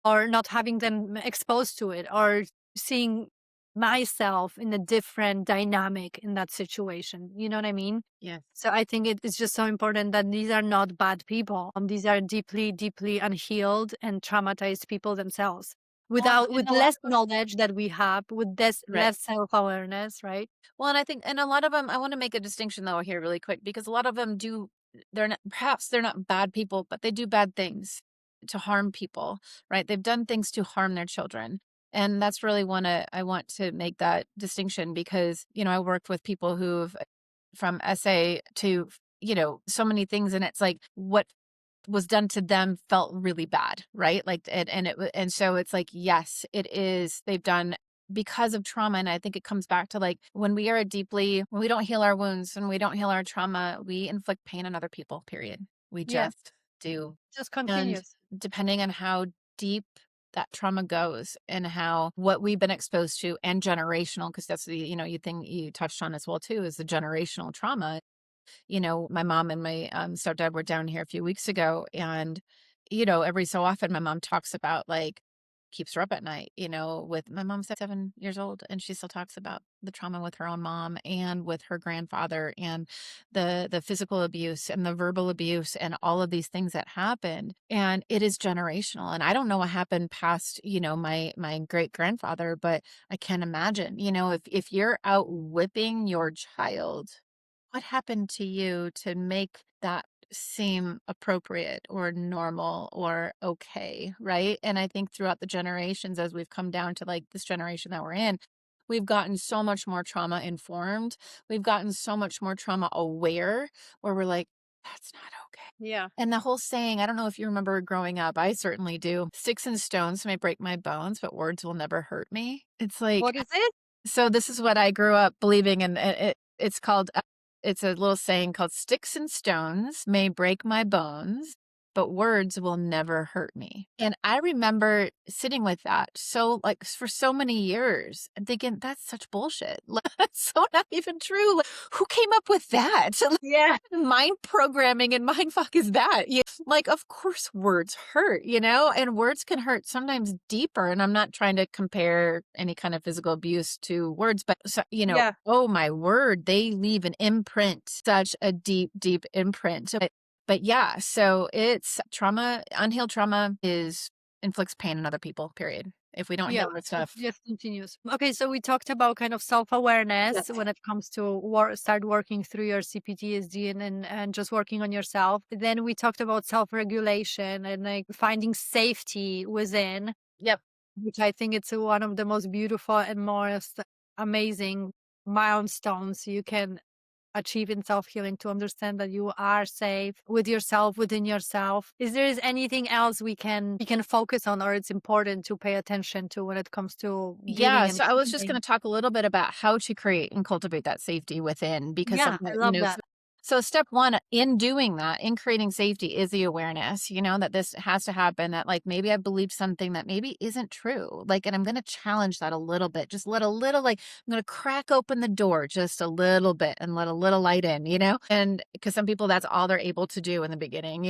or not having them exposed to it, or seeing myself in a different dynamic in that situation. You know what I mean? Yes. So I think it's just so important that these are not bad people. These are deeply, deeply unhealed and traumatized people themselves. Well, With and a lot less of them knowledge that we have, with this right. less self-awareness, right? Well, and I think and a lot of them, I wanna make a distinction though here really quick because a lot of them do they're not perhaps they're not bad people, but they do bad things to harm people, right? They've done things to harm their children. And that's really I want to make that distinction because, I worked with people who've from SA to, so many things, and it's like what was done to them felt really bad, right? Like, and so it's like, yes, it is. They've done because of trauma. And I think it comes back to like when we don't heal our wounds, when we don't heal our trauma, we inflict pain on other people, period. We Yeah, just do. just And continues. depending on how deep that trauma goes and how what we've been exposed to and generational, because that's the, you thing you touched on as well too, is the generational trauma. My mom and my stepdad were down here a few weeks ago, and every so often my mom talks about like keeps her up at night. With my mom's 7 years old, and she still talks about the trauma with her own mom and with her grandfather, and the physical abuse and the verbal abuse and all of these things that happened. And it is generational. And I don't know what happened past my great grandfather, but I can imagine. If you're out whipping your child, what happened to you to make that seem appropriate or normal or okay, right? And I think throughout the generations, as we've come down to like this generation that we're in, we've gotten so much more trauma informed. We've gotten so much more trauma aware where we're like, that's not okay. Yeah. And the whole saying, I don't know if you remember growing up, I certainly do. Sticks and stones may break my bones, but words will never hurt me. It's like, What is it? so this is what I grew up believing, and it's called it's a little saying called "Sticks and stones may break my bones, but words will never hurt me." And I remember sitting with that so like for so many years and thinking that's such bullshit. Like, that's so not even true. Like, who came up with that? Yeah. Mind programming and mind fuck is that? Like, of course, words hurt, and words can hurt sometimes deeper. And I'm not trying to compare any kind of physical abuse to words, but, so, Yeah. oh my word, they leave an imprint, such a deep, deep imprint. But yeah, so it's trauma, unhealed trauma inflicts pain on other people, period. if we don't Yeah, heal our it stuff. just continues. Okay, so we talked about kind of self-awareness Yes. when it comes to start working through your CPTSD and just working on yourself. Then we talked about self-regulation and like finding safety within, Yep. which I think it's one of the most beautiful and most amazing milestones you can achieve in self-healing, to understand that you are safe with yourself, within yourself. Is there is anything else we can focus on, or it's important to pay attention to when it comes to Yeah, dealing and so I was just healing? gonna talk a little bit about how to create and cultivate that safety within because Yeah, sometimes, I love that. so step 1 in doing that, in creating safety is the awareness, that this has to happen, that, like, maybe I believed something that maybe isn't true, like, and I'm gonna challenge that a little bit, just let a little, like, I'm gonna crack open the door just a little bit and let a little light in, and because some people, that's all they're able to do in the beginning,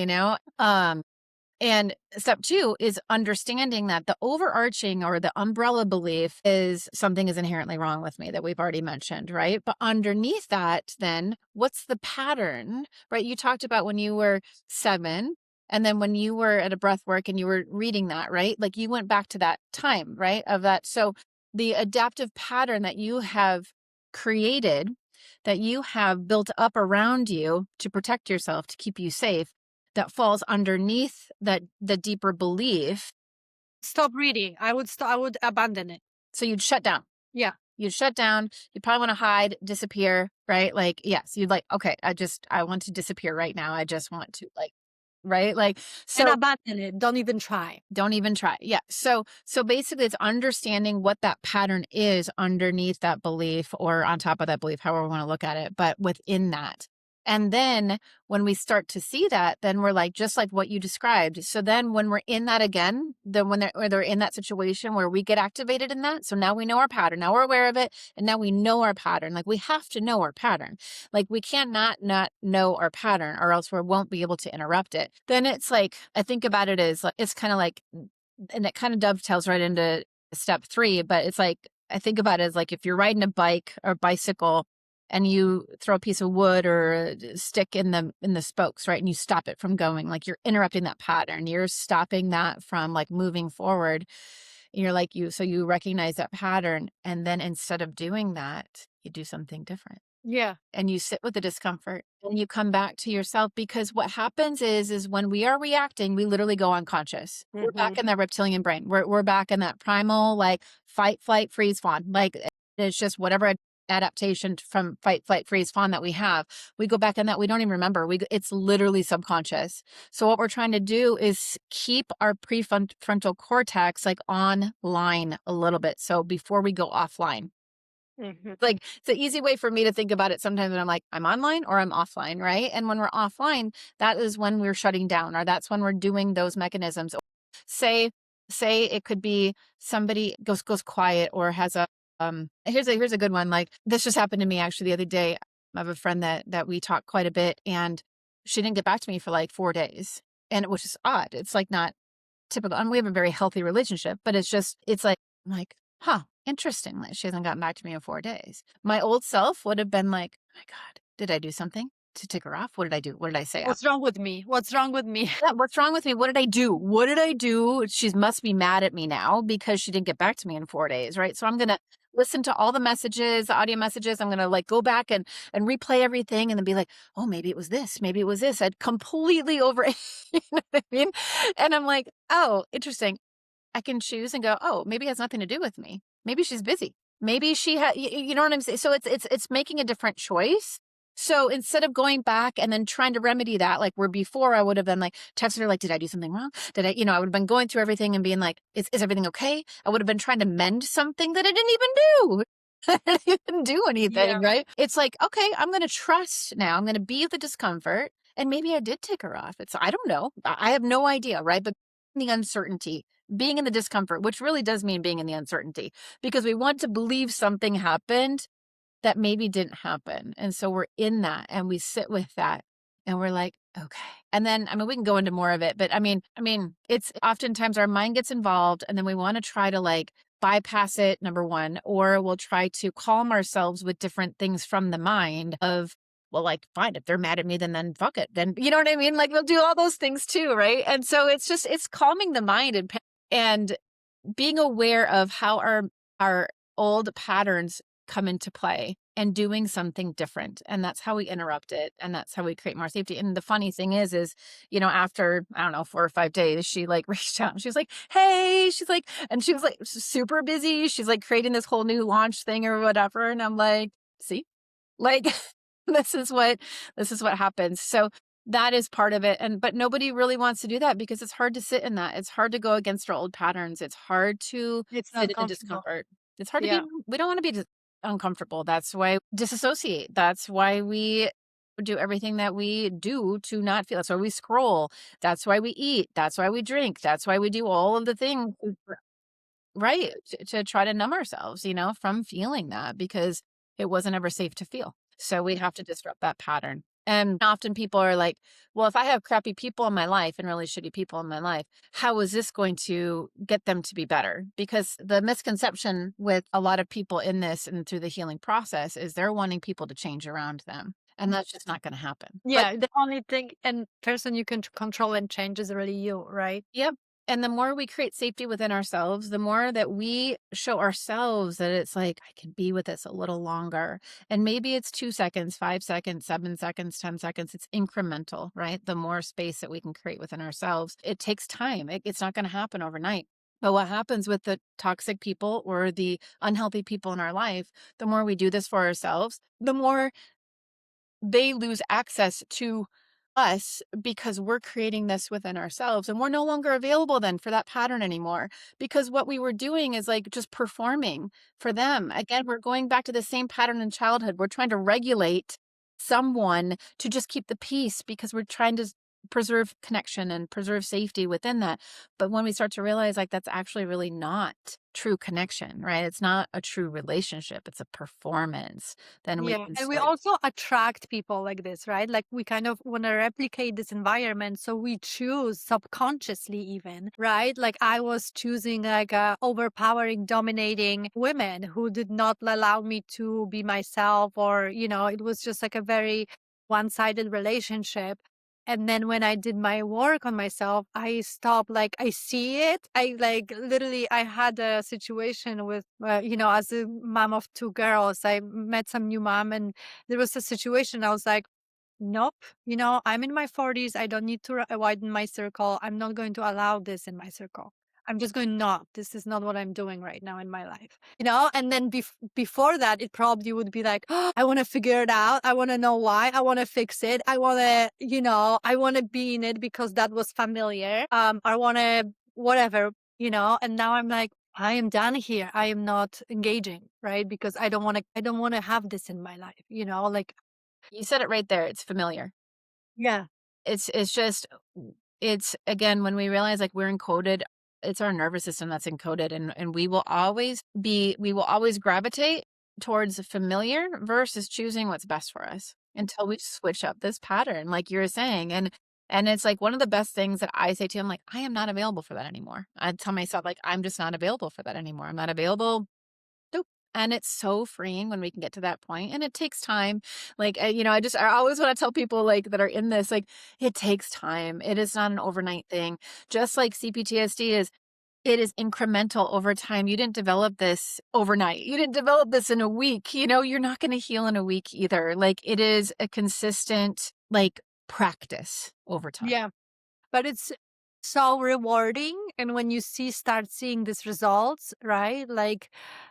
and step 2 is understanding that the overarching or the umbrella belief is something is inherently wrong with me that we've already mentioned, right? But underneath that, then what's the pattern, right? You talked about when you were 7, and then when you were at a breath work and you were reading that, right? Like you went back to that time, right? Of that. So the adaptive pattern that you have created, that you have built up around you to protect yourself, to keep you safe, that falls underneath that, the deeper belief. Stop reading. I would abandon it. So you'd shut down. Yeah. You'd shut down. You'd probably want to hide, disappear, right? Like, yes, you'd like, okay, I want to disappear right now. I just want to, like, right? Like, And so abandon it. Don't even try. don't even try. Yeah. So basically it's understanding what that pattern is underneath that belief or on top of that belief, however we want to look at it, but within that. And then when we start to see that, then we're like, just like what you described. So then when we're in that again, then when they're in that situation where we get activated in that. So now we know our pattern. Now we're aware of it. And now we know our pattern. Like we have to know our pattern. Like we can't not know our pattern or else we won't be able to interrupt it. Then it's like, I think about it as like, it's kind of like, and it kind of dovetails right into step 3, but it's like, I think about it as like if you're riding a bike or bicycle and you throw a piece of wood or a stick in the spokes, right? And you stop it from going, like you're interrupting that pattern. You're stopping that from like moving forward. You're like so you recognize that pattern. And then instead of doing that, you do something different Yeah. and you sit with the discomfort and you come back to yourself, because what happens is when we are reacting, we literally go unconscious. We're back Hmm. in that reptilian brain. We're back in that primal, like fight, flight, freeze, fawn. Like it's just whatever adaptation from fight, flight, freeze, fawn that we have. We go back in that. We don't even remember. It's literally subconscious. So what we're trying to do is keep our prefrontal cortex like online a little bit. So before we go offline, Hmm. like, it's an easy way for me to think about it sometimes when I'm like, I'm online or I'm offline, right? And when we're offline, that is when we're shutting down, or that's when we're doing those mechanisms. Say, say it could be somebody goes quiet or has a here's a good one. Like this just happened to me actually the other day. I have a friend that we talk quite a bit, and she didn't get back to me for like 4 days. And it was just odd. It's like not typical. And we have a very healthy relationship, but it's like, I'm like, huh, interesting that she hasn't gotten back to me in 4 days. My old self would have been like, oh my God, did I do something to tick her off? What did I do? What did I say? What's wrong with me? What's wrong with me? Yeah, what's wrong with me? What did I do? What did I do? She must be mad at me now because she didn't get back to me in 4 days, right? So I'm gonna listen to all the messages, the audio messages. I'm gonna like go back and replay everything and then be like, oh, maybe it was this, maybe it was this. I'd completely over, you know what I mean? And I'm like, oh, interesting. I can choose and go, oh, maybe it has nothing to do with me. Maybe she's busy. Maybe she had, you know what I'm saying? So it's making a different choice. So instead of going back and then trying to remedy that, like where before I would have been like texting her, like, did I do something wrong? Did I, I would have been going through everything and being like, is everything okay? I would have been trying to mend something that I didn't even do. I didn't even do anything, Yeah. right? It's like, okay, I'm going to trust now. I'm going to be the discomfort. And maybe I did tick her off. I don't know. I have no idea, right? But the uncertainty, being in the discomfort, which really does mean being in the uncertainty, because we want to believe something happened that maybe didn't happen. And so we're in that and we sit with that and we're like, okay. And then, I mean, we can go into more of it, but it's oftentimes our mind gets involved and then we want to try to like bypass it, number one, or we'll try to calm ourselves with different things from the mind of, well, like, fine, if they're mad at me, then fuck it. Then, you know what I mean? Like we'll do all those things too. Right. And so it's calming the mind and being aware of how our old patterns come into play and doing something different. And that's how we interrupt it. And that's how we create more safety. And the funny thing is, after, I don't know, 4 or 5 days, she like reached out and she was like, hey, she's like, and she was like super busy. She's like creating this whole new launch thing or whatever. And I'm like, see, like this is what happens. So that is part of it. But nobody really wants to do that because it's hard to sit in that. It's hard to go against our old patterns. It's hard to It's sit not in the comfortable. discomfort. It's hard to be, Yeah. we don't want to be uncomfortable. That's why we disassociate. That's why we do everything that we do to not feel. That's why we scroll. That's why we eat. That's why we drink. That's why we do all of the things. Right, to try to numb ourselves, from feeling that because it wasn't ever safe to feel. So we have to disrupt that pattern. And often people are like, well, if I have crappy people in my life and really shitty people in my life, how is this going to get them to be better? Because the misconception with a lot of people in this and through the healing process is they're wanting people to change around them. And that's just not going to happen. But Yeah, the only thing and person you can control and change is really you, right? yep. And the more we create safety within ourselves, the more that we show ourselves that it's like, I can be with this a little longer. And maybe it's 2 seconds, 5 seconds, 7 seconds, 10 seconds. It's incremental, right? The more space that we can create within ourselves, it takes time. It's not going to happen overnight. But what happens with the toxic people or the unhealthy people in our life, the more we do this for ourselves, the more they lose access to us because we're creating this within ourselves and we're no longer available then for that pattern anymore because what we were doing is like just performing for them. Again, we're going back to the same pattern in childhood. We're trying to regulate someone to just keep the peace because we're trying to preserve connection and preserve safety within that. But when we start to realize like that's actually really not true connection, right? It's not a true relationship, it's a performance, then we Yeah, can and we switch. also attract people like this, right? Like we kind of want to replicate this environment, so we choose subconsciously even, right? Like I was choosing like overpowering, dominating women who did not allow me to be myself, or it was just like a very one-sided relationship. And then when I did my work on myself, I stopped, like, I see it. I like literally, I had a situation with, as a mom of two girls, I met some new mom and there was a situation. I was like, nope, I'm in my 40s. I don't need to widen my circle. I'm not going to allow this in my circle. I'm just going, no, this is not what I'm doing right now in my life, And then before that, it probably would be like, oh, I want to figure it out. I want to know why. I want to fix it. I want to, I want to be in it because that was familiar. I want to, whatever, And now I'm like, I am done here. I am not engaging, right? Because I don't want to have this in my life, like, You said it right there, it's familiar. yeah. It's just it's again, when we realize, like, we're encoded, it's our nervous system that's encoded, and we will always gravitate towards familiar versus choosing what's best for us until we switch up this pattern, like you were saying, and it's, like, one of the best things that I say to him, like, "I am not available for that anymore." I tell myself, like, "I'm just not available for that anymore. I'm not available." Nope. And it's so freeing when we can get to that point, and it takes time. Like, I always wanna tell people, like, that are in this, like, it takes time. It is not an overnight thing. Just like CPTSD is, it is incremental over time. You didn't develop this overnight. You didn't develop this in a week, you're not gonna heal in a week either. Like, it is a consistent, like, practice over time. Yeah. But it's so rewarding, and when you start seeing these results, right? Like,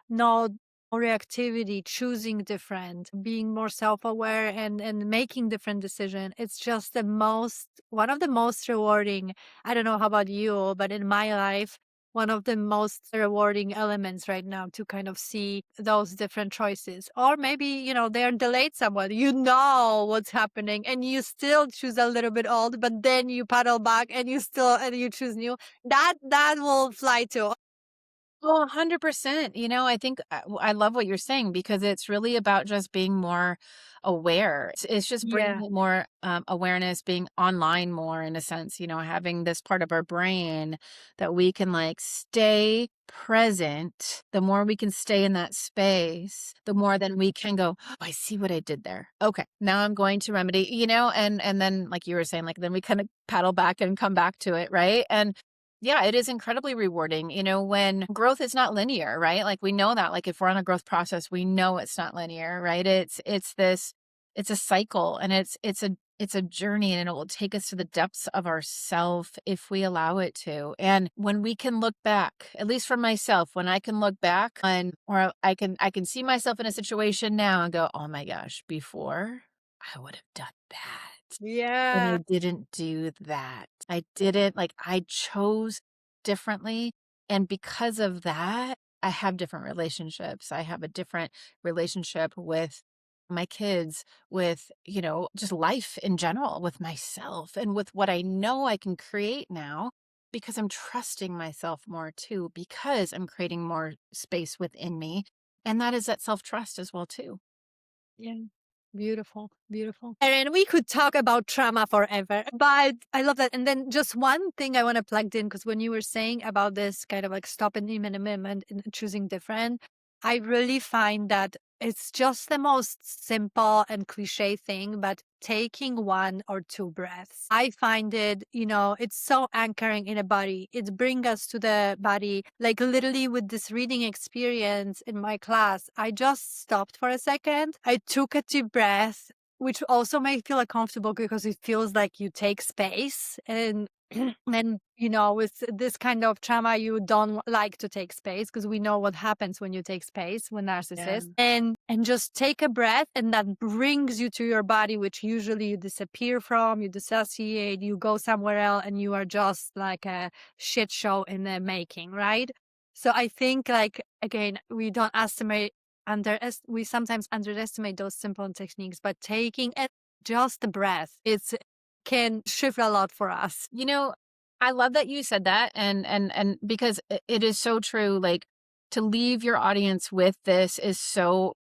no reactivity, choosing different, being more self-aware, and making different decision. It's just the most one of the most rewarding. I don't know how about you, but in my life, one of the most rewarding elements right now to kind of see those different choices. Or maybe, they're delayed somewhat. You know what's happening and you still choose a little bit old, but then you paddle back and you choose new. That will fly too. Oh, 100%. I think I love what you're saying because it's really about just being more aware. It's just Yeah. bringing more awareness, being online more in a sense, having this part of our brain that we can like stay present. The more we can stay in that space, the more then we can go, oh, I see what I did there. Okay, now I'm going to remedy, and then like you were saying, like then we kind of paddle back and come back to it, right? Yeah, it is incredibly rewarding, when growth is not linear, right? Like we know that, like if we're on a growth process, we know it's not linear, right? It's a cycle and it's a journey and it will take us to the depths of ourself if we allow it to. And when we can look back, at least for myself, when I can look back on or I can see myself in a situation now and go, "Oh my gosh, before I would have done that." And Yeah. I didn't do that. I didn't I chose differently, and because of that, I have different relationships. I have a different relationship with my kids, with, just life in general, with myself, and with what I know I can create now because I'm trusting myself more too, because I'm creating more space within me, and that is that self-trust as well too. Yeah. Beautiful, beautiful. And we could talk about trauma forever, but I love that. And then just one thing I want to plug in, because when you were saying about this kind of like stopping the minimum and choosing different, I really find that it's just the most simple and cliche thing, but taking 1 or 2 breaths. I find it, it's so anchoring in a body. It brings us to the body. Like literally with this reading experience in my class, I just stopped for a second. I took a deep breath, which also made me feel uncomfortable because it feels like you take space and and with this kind of trauma, you don't like to take space because we know what happens when you take space when Yeah. narcissist and just take a breath and that brings you to your body, which usually you disappear from, you dissociate, you go somewhere else, and you are just like a shit show in the making, right? So I think like again, we don't estimate we sometimes underestimate those simple techniques, but taking it just a breath, it's can shift a lot for us. I love that you said that and because it is so true, like to leave your audience with this is so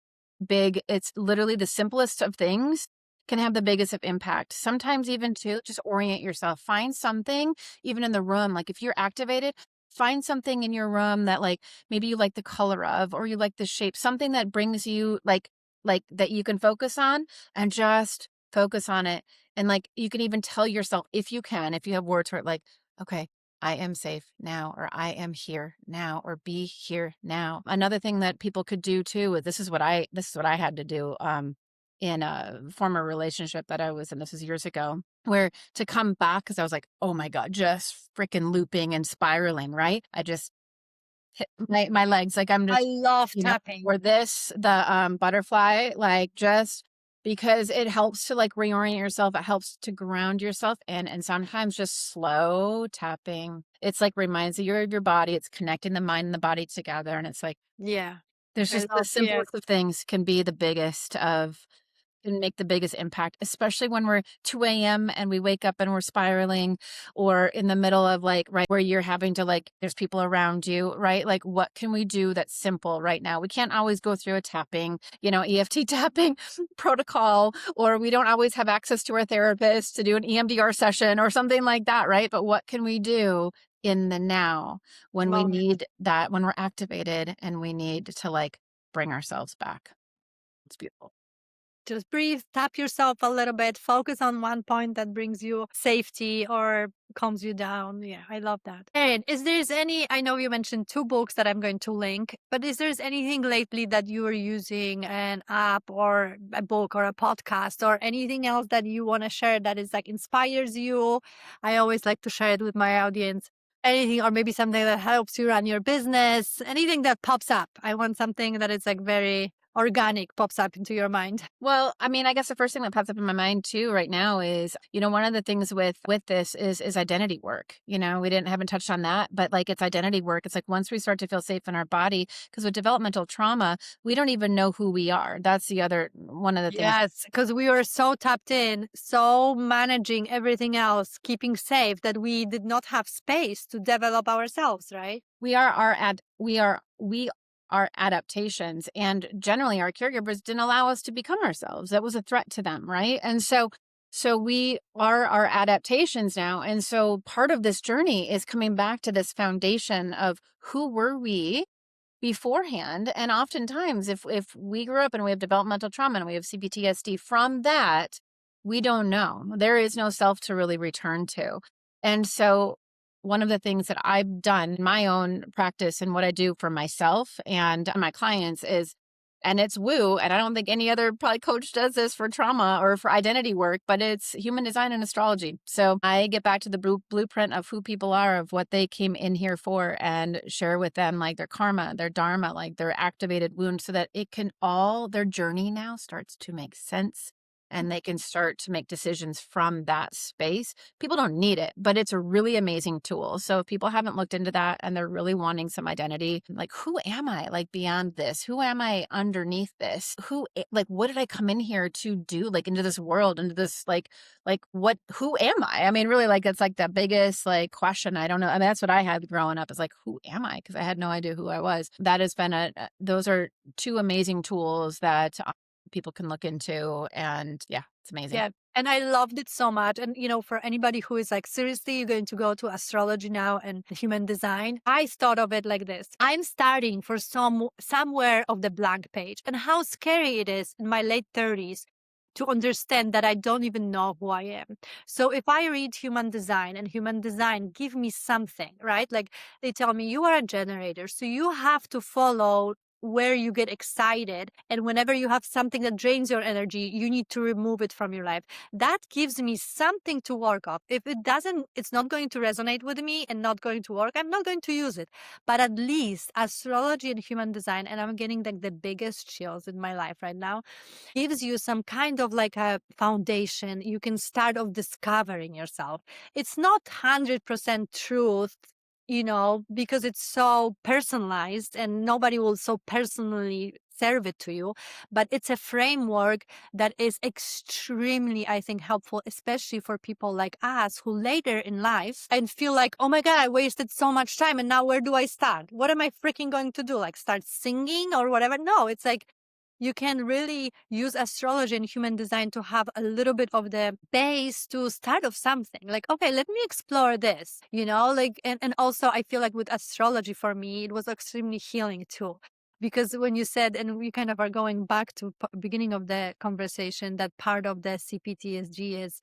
big. It's literally the simplest of things can have the biggest of impact. Sometimes even to just orient yourself. Find something even in the room, like if you're activated, find something in your room that like maybe you like the color of or you like the shape, something that brings you like that you can focus on and just focus on it. And like you can even tell yourself if you can, if you have words for it, like, okay, I am safe now, or I am here now, or be here now. Another thing that people could do too, this is what I had to do in a former relationship that I was in, this was years ago, where to come back, because I was like, oh my God, just freaking looping and spiraling, right? I just hit my legs, like I'm I just, love or tapping. the butterfly, like just because it helps to like reorient yourself, it helps to ground yourself and sometimes just slow tapping. It's like reminds you of your body, it's connecting the mind and the body together. And it's like Yeah. there's I just the love yeah. simplest of things can be the biggest of can make the biggest impact, especially when we're 2 a.m. and we wake up and we're spiraling, or in the middle of like, right where you're having to like, there's people around you, right? Like, what can we do that's simple right now? We can't always go through a tapping, EFT tapping protocol, or we don't always have access to our therapist to do an EMDR session or something like that, right? But what can we do in the now when we Moment. need that, when we're activated and we need to like bring ourselves back? It's beautiful. Just breathe, tap yourself a little bit, focus on one point that brings you safety or calms you down. Yeah, I love that. And is there's any, I know you mentioned 2 books that I'm going to link, but is there's anything lately that you are using, an app or a book or a podcast or anything else that you want to share that is like inspires you? I always like to share it with my audience. Anything or maybe something that helps you run your business, anything that pops up. I want something that is like very organic pops up into your mind. Well, I mean, I guess the first thing that pops up in my mind too right now is, one of the things with this is identity work. We haven't touched on that, but like it's identity work. It's like once we start to feel safe in our body, because with developmental trauma, we don't even know who we are. That's the other one of the things. Yes, because we were so tapped in, so managing everything else, keeping safe that we did not have space to develop ourselves, right? We are adaptations, and generally our caregivers didn't allow us to become ourselves. That was a threat to them, right? And so we are our adaptations now. And so part of this journey is coming back to this foundation of who were we beforehand. And oftentimes if we grew up and we have developmental trauma and we have CPTSD from that, we don't know. There is no self to really return to. And so one of the things that I've done in my own practice and what I do for myself and my clients is, and it's woo, and I don't think any other probably coach does this for trauma or for identity work, but it's human design and astrology. So I get back to the blueprint of who people are, of what they came in here for, and share with them like their karma, their dharma, like their activated wound, so that it can all, their journey now starts to make sense and they can start to make decisions from that space. People don't need it, but it's a really amazing tool. So if people haven't looked into that and they're really wanting some identity, like, who am I, like, beyond this? Who am I underneath this? Like, what did I come in here to do, like, into this world, into this, what, who am I? I mean, really, like, it's like the biggest, like, question. I don't know. I mean, that's what I had growing up, is like, who am I? Because I had no idea who I was. That has been those are two amazing tools that people can look into. And yeah, it's amazing. Yeah. And I loved it so much. And, for anybody who is like, seriously, you're going to go to astrology now and human design, I thought of it like this. I'm starting for somewhere of the blank page, and how scary it is in my late 30s to understand that I don't even know who I am. So if I read human design and human design give me something, right? Like they tell me you are a generator, so you have to follow where you get excited, and whenever you have something that drains your energy, you need to remove it from your life. That gives me something to work off. If it doesn't, it's not going to resonate with me and not going to work, I'm not going to use it. But at least astrology and human design, and I'm getting like the biggest chills in my life right now, gives you some kind of like a foundation. You can start off discovering yourself. It's not 100% truth, because it's so personalized and nobody will so personally serve it to you. But it's a framework that is extremely, I think, helpful, especially for people like us who later in life and feel like, oh my God, I wasted so much time. And now where do I start? What am I freaking going to do? Like start singing or whatever? No, it's like, you can really use astrology and human design to have a little bit of the base to start of something. Like, okay, let me explore this, and also I feel like with astrology for me, it was extremely healing too. Because when you said, and we kind of are going back to beginning of the conversation, that part of the CPTSD is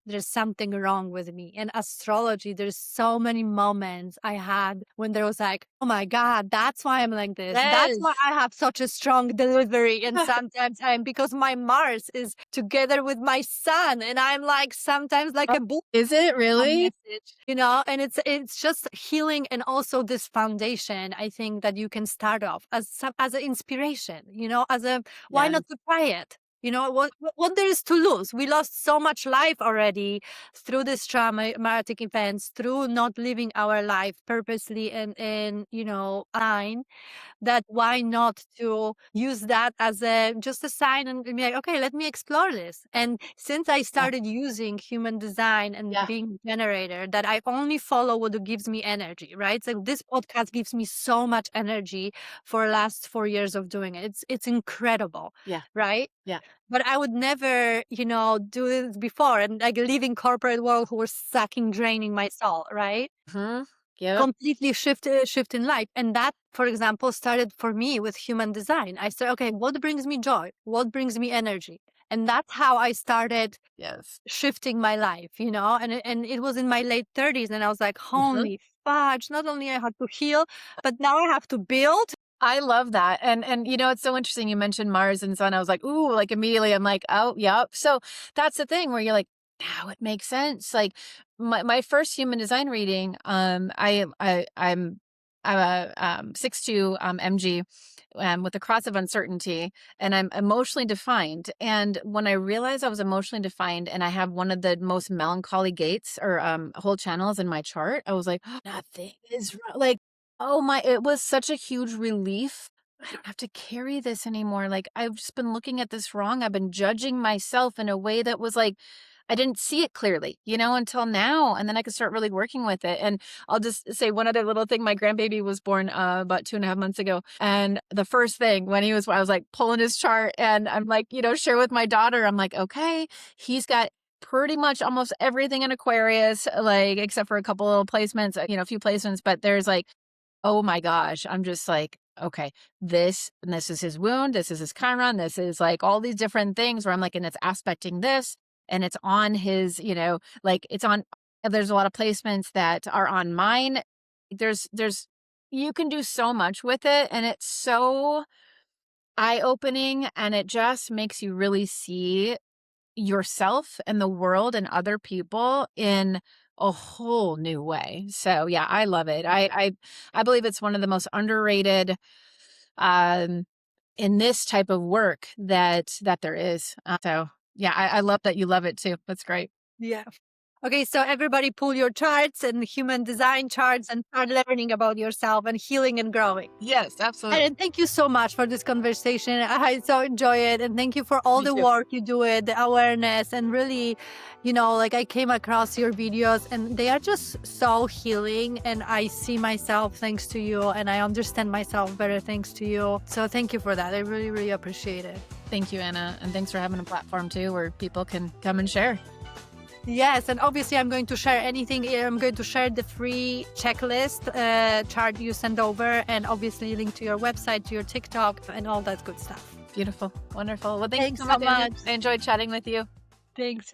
there's something wrong with me. And astrology, there's so many moments I had when there was like, oh my God, that's why I'm like this. That's why Yes. I have such a strong delivery. And sometimes because my Mars is together with my sun, and I'm like sometimes like Oh, a book is it really? message, and it's just healing. And also this foundation, I think, that you can start off as an inspiration, as a, why Yes. not to try it? What there is to lose? We lost so much life already through these traumatic events, through not living our life purposely and aligned, that why not to use that as just a sign and be like, okay, let me explore this. And since I Yeah. started using human design and Yeah. being a generator, that I only follow what gives me energy, right? So this podcast gives me so much energy for the last 4 years of doing it. It's incredible, Yeah. right? Yeah. But I would never, do it before, and like leaving corporate world who was sucking, draining my soul, right? Mhm. Yep. Completely shift in life. And that, for example, started for me with human design. I said, okay, what brings me joy? What brings me energy? And that's how I started Yes. shifting my life, and it was in my late 30s, and I was like, Mhm. holy fudge, not only I had to heal, but now I have to build. I love that. And it's so interesting. You mentioned Mars and Sun. I was like, ooh, like immediately I'm like, oh, yep. So that's the thing where you're like, now it makes sense. Like my first human design reading, I'm a 6'2" MG with a cross of uncertainty, and I'm emotionally defined. And when I realized I was emotionally defined and I have one of the most melancholy gates or whole channels in my chart, I was like, nothing is wrong. Like, oh my, it was such a huge relief. I don't have to carry this anymore. Like, I've just been looking at this wrong. I've been judging myself in a way that was like, I didn't see it clearly, until now. And then I could start really working with it. And I'll just say one other little thing. My grandbaby was born about 2.5 months ago. And the first thing when I was like pulling his chart and I'm like, share with my daughter. I'm like, okay, he's got pretty much almost everything in Aquarius, like, except for a couple little placements, a few placements, but there's like, oh my gosh, I'm just like, okay, this is his wound, this is his Chiron, this is like all these different things where I'm like, and it's aspecting this, and it's on his, like it's on There's a lot of placements that are on mine. There's you can do so much with it, and it's so eye-opening, and it just makes you really see yourself and the world and other people in a whole new way. So yeah, I love it. I believe it's one of the most underrated um in this type of work that there is. So yeah, I love that you love it too. That's great. Yeah. Okay, so everybody pull your charts and human design charts and start learning about yourself and healing and growing. Yes, absolutely. And thank you so much for this conversation. I so enjoy it. And thank you for all Me the too. work you do it, the awareness, and really, like I came across your videos and they are just so healing. And I see myself thanks to you, and I understand myself better thanks to you. So thank you for that. I really, really appreciate it. Thank you, Anna. And thanks for having a platform too where people can come and share. Yes, and obviously I'm going to share anything. I'm going to share the free checklist chart you send over, and obviously link to your website, to your TikTok, and all that good stuff. Beautiful. Wonderful. Well, thank Thanks you so so much, Anna. much. I enjoyed chatting with you. Thanks.